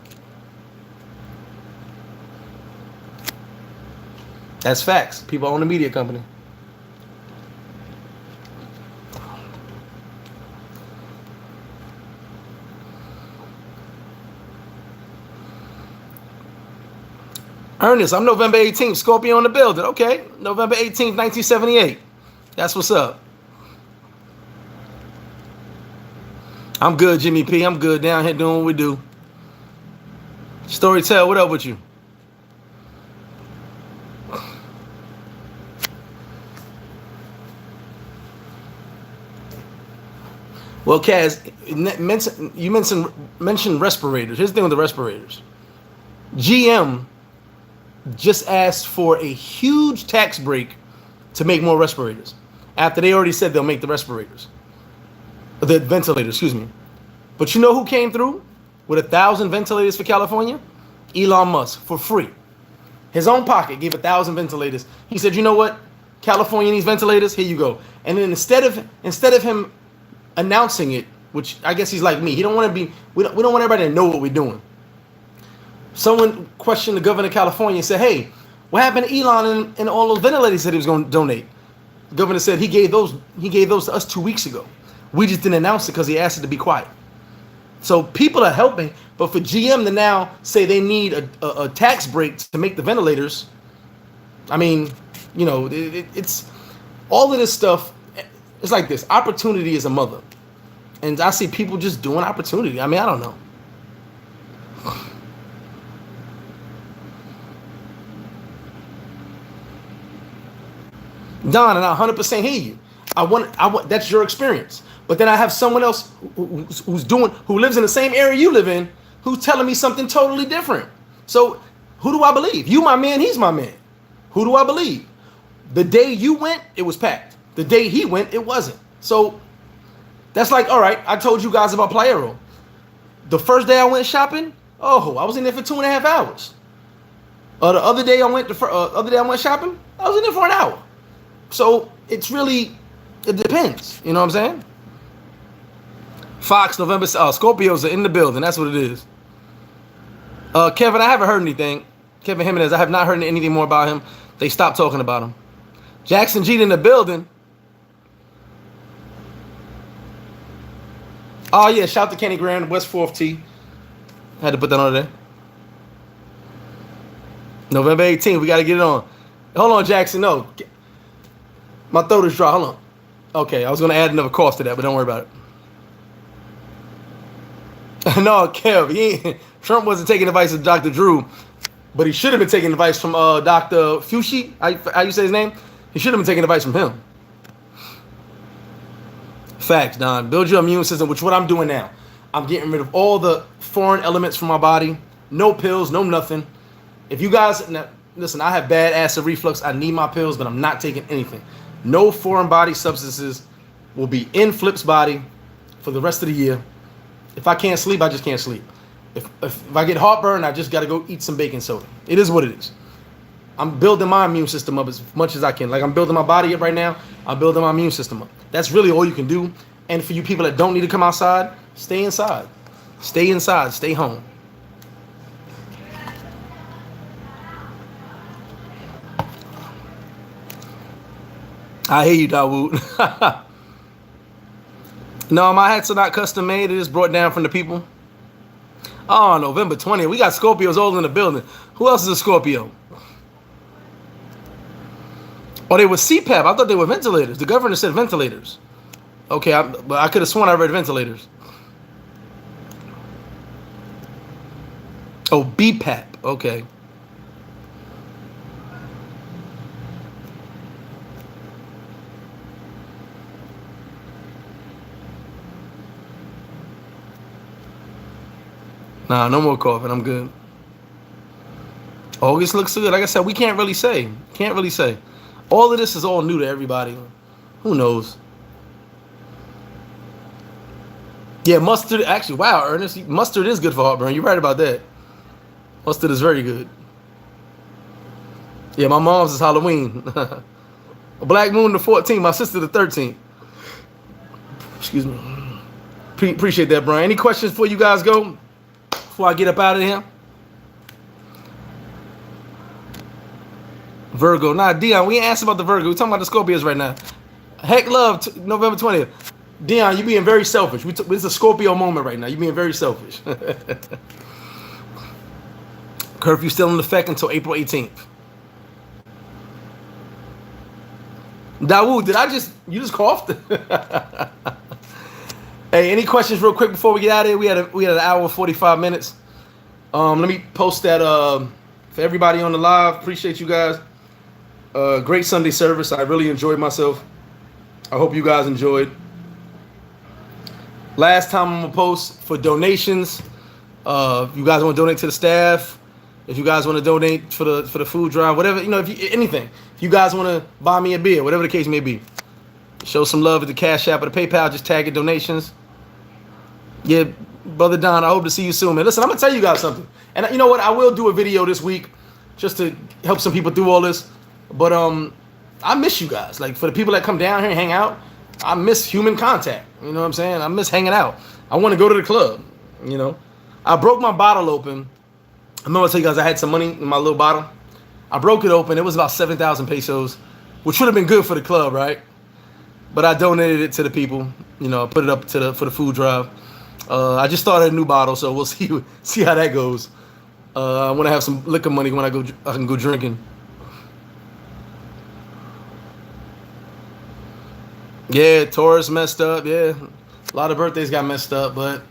That's facts. People own the media company. Ernest, I'm November 18th, Scorpio in the building. Okay, November 18th, 1978. That's what's up. I'm good, Jimmy P. I'm good down here doing what we do. Storytell, what up with you? Well, Kaz, you mentioned respirators. Here's the thing with the respirators. GM just asked for a huge tax break to make more respirators after they already said they'll make the ventilators, excuse me. But you know who came through with 1,000 ventilators for California? Elon Musk, for free. His own pocket gave 1,000 ventilators. He said, you know what? California needs ventilators. Here you go. And then instead of him announcing it, which I guess he's like me, we don't want everybody to know what we're doing. Someone questioned the governor of California and said, hey, what happened to Elon and all those ventilators that he was going to donate? The governor said he gave those to us 2 weeks ago. We just didn't announce it because he asked it to be quiet. So people are helping, but for GM to now say they need a tax break to make the ventilators, I mean, it's all of this stuff. It's like this. Opportunity is a mother. And I see people just doing opportunity. I mean, I don't know. Don, and I 100% hear you. I want that's your experience. But then I have someone else who lives in the same area you live in, who's telling me something totally different. So who do I believe? You my man, he's my man. Who do I believe? The day you went, it was packed. The day he went, it wasn't. So that's like, all right, I told you guys about Playero. The first day I went shopping, I was in there for 2.5 hours. The other day I went shopping, I was in there for an hour. So it depends. You know what I'm saying? Fox, November. Scorpios are in the building. That's what it is. Kevin, I haven't heard anything. Kevin Jimenez, I have not heard anything more about him. They stopped talking about him. Jackson G in the building. Oh, yeah. Shout to Kenny Graham, West 4th T. Had to put that on there. November 18th. We got to get it on. Hold on, Jackson. No. My throat is dry. Hold on. Okay. I was going to add another cough to that, but don't worry about it. No, Kev. Trump wasn't taking advice from Dr. Drew, but he should have been taking advice from Dr. Fauci. How you say his name? He should have been taking advice from him. Facts, Don. Build your immune system, which is what I'm doing now. I'm getting rid of all the foreign elements from my body. No pills, no nothing. If you guys, now, listen, I have bad acid reflux. I need my pills, but I'm not taking anything. No foreign body substances will be in Flip's body for the rest of the year. If I can't sleep, I just can't sleep. If I get heartburn, I just got to go eat some baking soda. It is what it is. I'm building my immune system up as much as I can. Like I'm building my body up right now. I'm building my immune system up. That's really all you can do. And for you people that don't need to come outside, stay inside. Stay inside. Stay home. I hear you, Dawood. No, my hats are not custom made. It is brought down from the people. Oh, November 20th. We got Scorpios all in the building. Who else is a Scorpio? Oh, they were CPAP. I thought they were ventilators. The governor said ventilators. Okay, but I could have sworn I read ventilators. Oh, BPAP. Okay. Nah, no more coughing. I'm good. August looks good. Like I said, we can't really say. Can't really say. All of this is all new to everybody. Who knows? Yeah, mustard. Actually, wow, Ernest. Mustard is good for heartburn. You're right about that. Mustard is very good. Yeah, my mom's is Halloween. Black Moon the 14th. My sister the 13th. Excuse me. Appreciate that, Brian. Any questions before you guys go? Before I get up out of here? Virgo. Nah, Dion, we ain't asked about the Virgo. We're talking about the Scorpios right now. Heck love, November 20th. Dion, you're being very selfish. It's a Scorpio moment right now. You're being very selfish. Curfew still in effect until April 18th. Dawood, you just coughed? Hey, any questions real quick before we get out of here? We had an hour and 45 minutes. Let me post that for everybody on the live. Appreciate you guys. Great Sunday service. I really enjoyed myself. I hope you guys enjoyed. Last time I'm gonna post for donations. If you guys want to donate to the staff, if you guys want to donate for the food drive, whatever, anything. If you guys want to buy me a beer, whatever the case may be, show some love at the Cash App or the PayPal. Just tag it donations. Yeah, Brother Don, I hope to see you soon, man. Listen, I'm gonna tell you guys something, and you know what? I will do a video this week just to help some people through all this. But I miss you guys. Like for the people that come down here and hang out, I miss human contact. You know what I'm saying? I miss hanging out. I want to go to the club. I broke my bottle open. I remember I told you guys I had some money in my little bottle. I broke it open. It was about 7,000 pesos, which would have been good for the club, right? But I donated it to the people. I put it up for the food drive. I just started a new bottle, so we'll see how that goes. I want to have some liquor money when I can go drinking. Yeah, Taurus messed up. Yeah, a lot of birthdays got messed up, but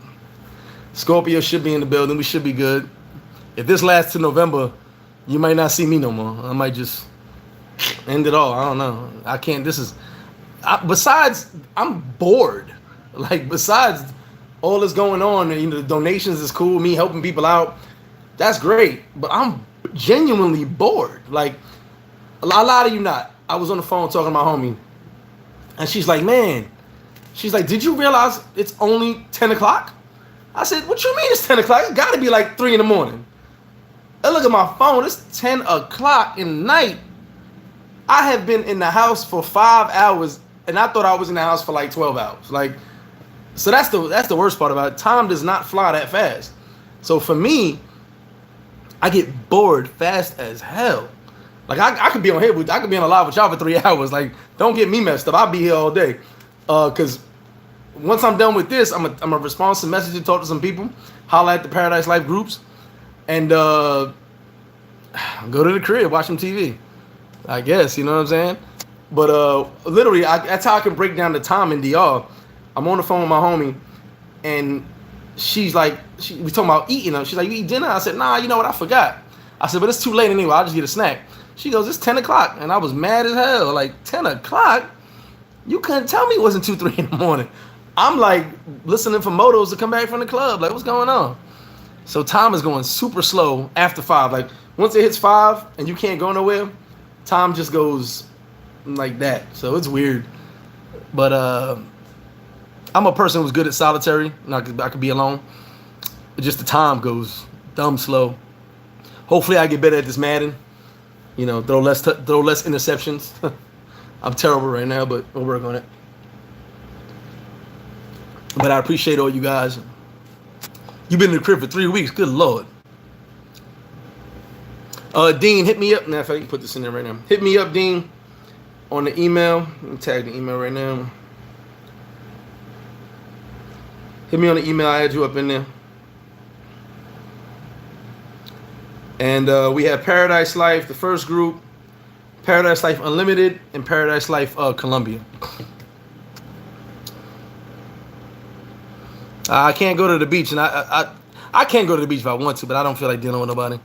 Scorpio should be in the building. We should be good. If this lasts to November, you might not see me no more. I might just end it all. I don't know. I can't. Besides, I'm bored. Like, besides all this going on, and the donations is cool, me helping people out, that's great. But I'm genuinely bored. Like, a lot of you not. I was on the phone talking to my homie, and she's like, did you realize it's only 10 o'clock? I said, what you mean it's 10 o'clock? It's got to be like 3 in the morning. I look at my phone. It's 10 o'clock in the night. I have been in the house for 5 hours, and I thought I was in the house for like 12 hours. Like, so that's the worst part about it. Time does not fly that fast. So for me, I get bored fast as hell. Like I could be on here I could be on a live with y'all for 3 hours. Like, don't get me messed up. I'll be here all day. Cause once I'm done with this, I'm a respond some messages, talk to some people, holla at the Paradise Life groups, and go to the crib, watch some TV. I guess, you know what I'm saying? But literally, that's how I can break down the time in DR. I'm on the phone with my homie, and she's like, we talking about eating. She's like, you eat dinner? I said, nah, you know what? I forgot. I said, but it's too late anyway. I'll just get a snack. She goes, it's 10 o'clock. And I was mad as hell. Like, 10 o'clock? You couldn't tell me it wasn't 2, 3 in the morning. I'm like listening for motos to come back from the club. Like, what's going on? So time is going super slow after 5. Like, once it hits 5 and you can't go nowhere, time just goes like that. So it's weird. But I'm a person who's good at solitary. And I could be alone. But just the time goes dumb slow. Hopefully I get better at this Madden. You know, throw less interceptions. I'm terrible right now, but we'll work on it. But I appreciate all you guys. You've been in the crib for 3 weeks. Good Lord. Dean, hit me up. Now, if I can put this in there right now. Hit me up, Dean, on the email. Let me tag the email right now. Hit me on the email. I had you up in there. And we have Paradise Life, the first group, Paradise Life Unlimited, and Paradise Life Columbia. I can't go to the beach, and I can't go to the beach if I want to, but I don't feel like dealing with nobody.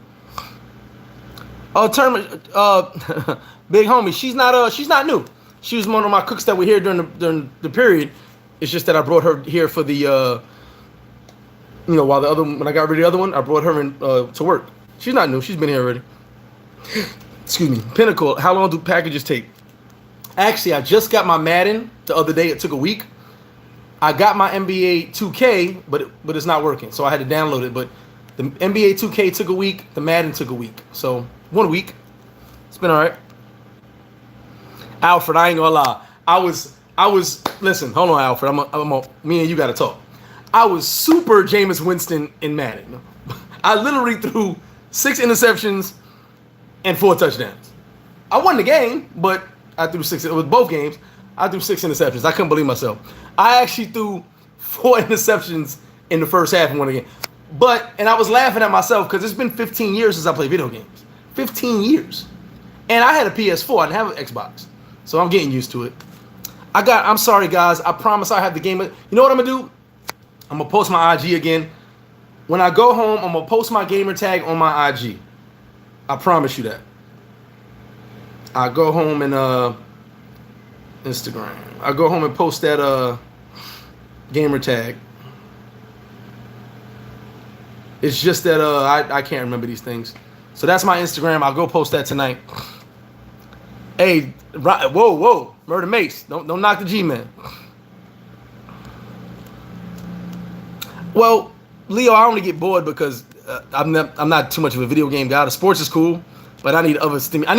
Big homie, she's not new. She was one of my cooks that were here during the period. It's just that I brought her here for the, while the other when I got rid of the other one, I brought her in to work. She's not new. She's been here already. Excuse me. Pinnacle, how long do packages take? Actually, I just got my Madden the other day. It took a week. I got my NBA 2K, but it's not working. So I had to download it. But the NBA 2K took a week. The Madden took a week. So 1 week. It's been all right. Alfred, I ain't gonna lie. I was. Listen, hold on, Alfred. Me and you got to talk. I was super Jameis Winston in Madden. I literally threw 6 interceptions and 4 touchdowns. I won the game, but I threw 6. It was both games. I threw 6 interceptions. I couldn't believe myself. I actually threw 4 interceptions in the first half and won the game. And I was laughing at myself because it's been 15 years since I played video games. 15 years. And I had a PS4. I didn't have an Xbox. So I'm getting used to it. I'm sorry, guys. I promise I have the game. You know what I'm going to do? I'm going to post my IG again. When I go home, I'm going to post my gamer tag on my IG. I promise you that. I go home and Instagram. I go home and post that gamer tag. It's just that I can't remember these things. So that's my Instagram. I'll go post that tonight. Hey, whoa, Murder Mace. Don't knock the G-Man. Well, Leo, I only get bored because I'm not too much of a video game guy. The sports is cool, but I need other I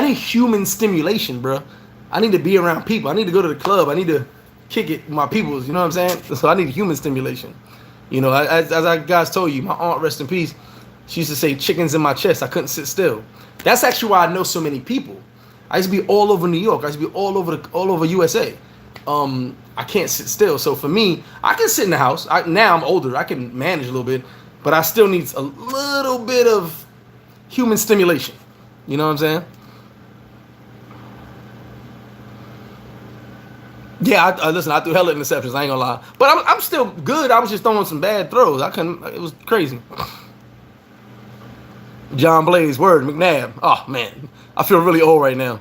need human stimulation, bro. I need to be around people. I need to go to the club. I need to kick it with my peoples. You know what I'm saying? So I need human stimulation. You know, as I guys told you, my aunt, rest in peace, she used to say chickens in my chest. I couldn't sit still. That's actually why I know so many people. I used to be all over New York. I used to be all over USA. I can't sit still. So for me, I can sit in the house. Now I'm older. I can manage a little bit, but I still need a little bit of human stimulation. You know what I'm saying? Yeah, listen, I threw hella interceptions. I ain't gonna lie, but I'm still good. I was just throwing some bad throws. It was crazy. John Blaze, word, McNabb. Oh man, I feel really old right now.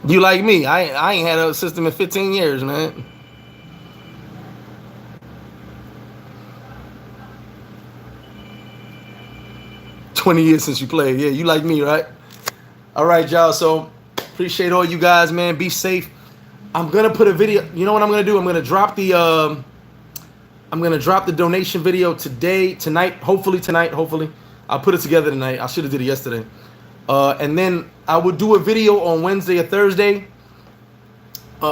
You like me? I ain't had a system in 15 years, man. $20 years since you played. Yeah, you like me, right? All right, y'all. So appreciate all you guys, man. Be safe. I'm gonna put a video. You know what I'm gonna do? I'm gonna drop the donation video tonight. Hopefully tonight. Hopefully, I'll put it together tonight. I should have did it yesterday. And then I will do a video on Wednesday or Thursday.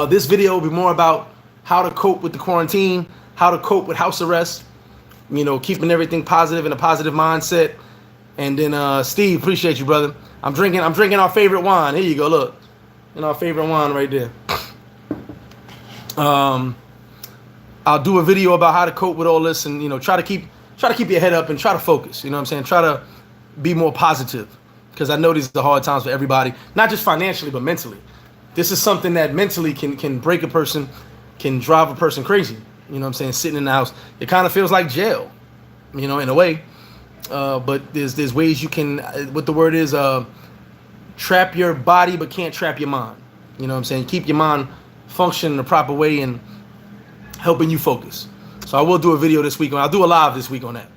This video will be more about how to cope with the quarantine, how to cope with house arrest. You know, keeping everything positive in a positive mindset. And then Steve, appreciate you, brother. I'm drinking our favorite wine. Here you go. Look, our favorite wine right there. I'll do a video about how to cope with all this, and try to keep your head up and try to focus. You know what I'm saying? Try to be more positive, because I know these are hard times for everybody, not just financially but mentally. This is something that mentally can break a person, can drive a person crazy. You know what I'm saying? Sitting in the house, it kind of feels like jail, in a way. But there's ways you can, what the word is, trap your body but can't trap your mind. You know what I'm saying? Keep your mind functioning the proper way and helping you focus. So I will do a video this week. I'll do a live this week on that.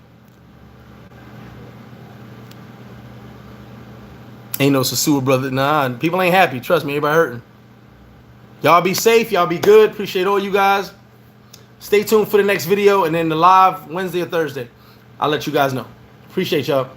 Ain't no Sosua, brother. Nah, people ain't happy. Trust me, everybody hurting. Y'all be safe. Y'all be good. Appreciate all you guys. Stay tuned for the next video, and then the live Wednesday or Thursday. I'll let you guys know. Appreciate y'all.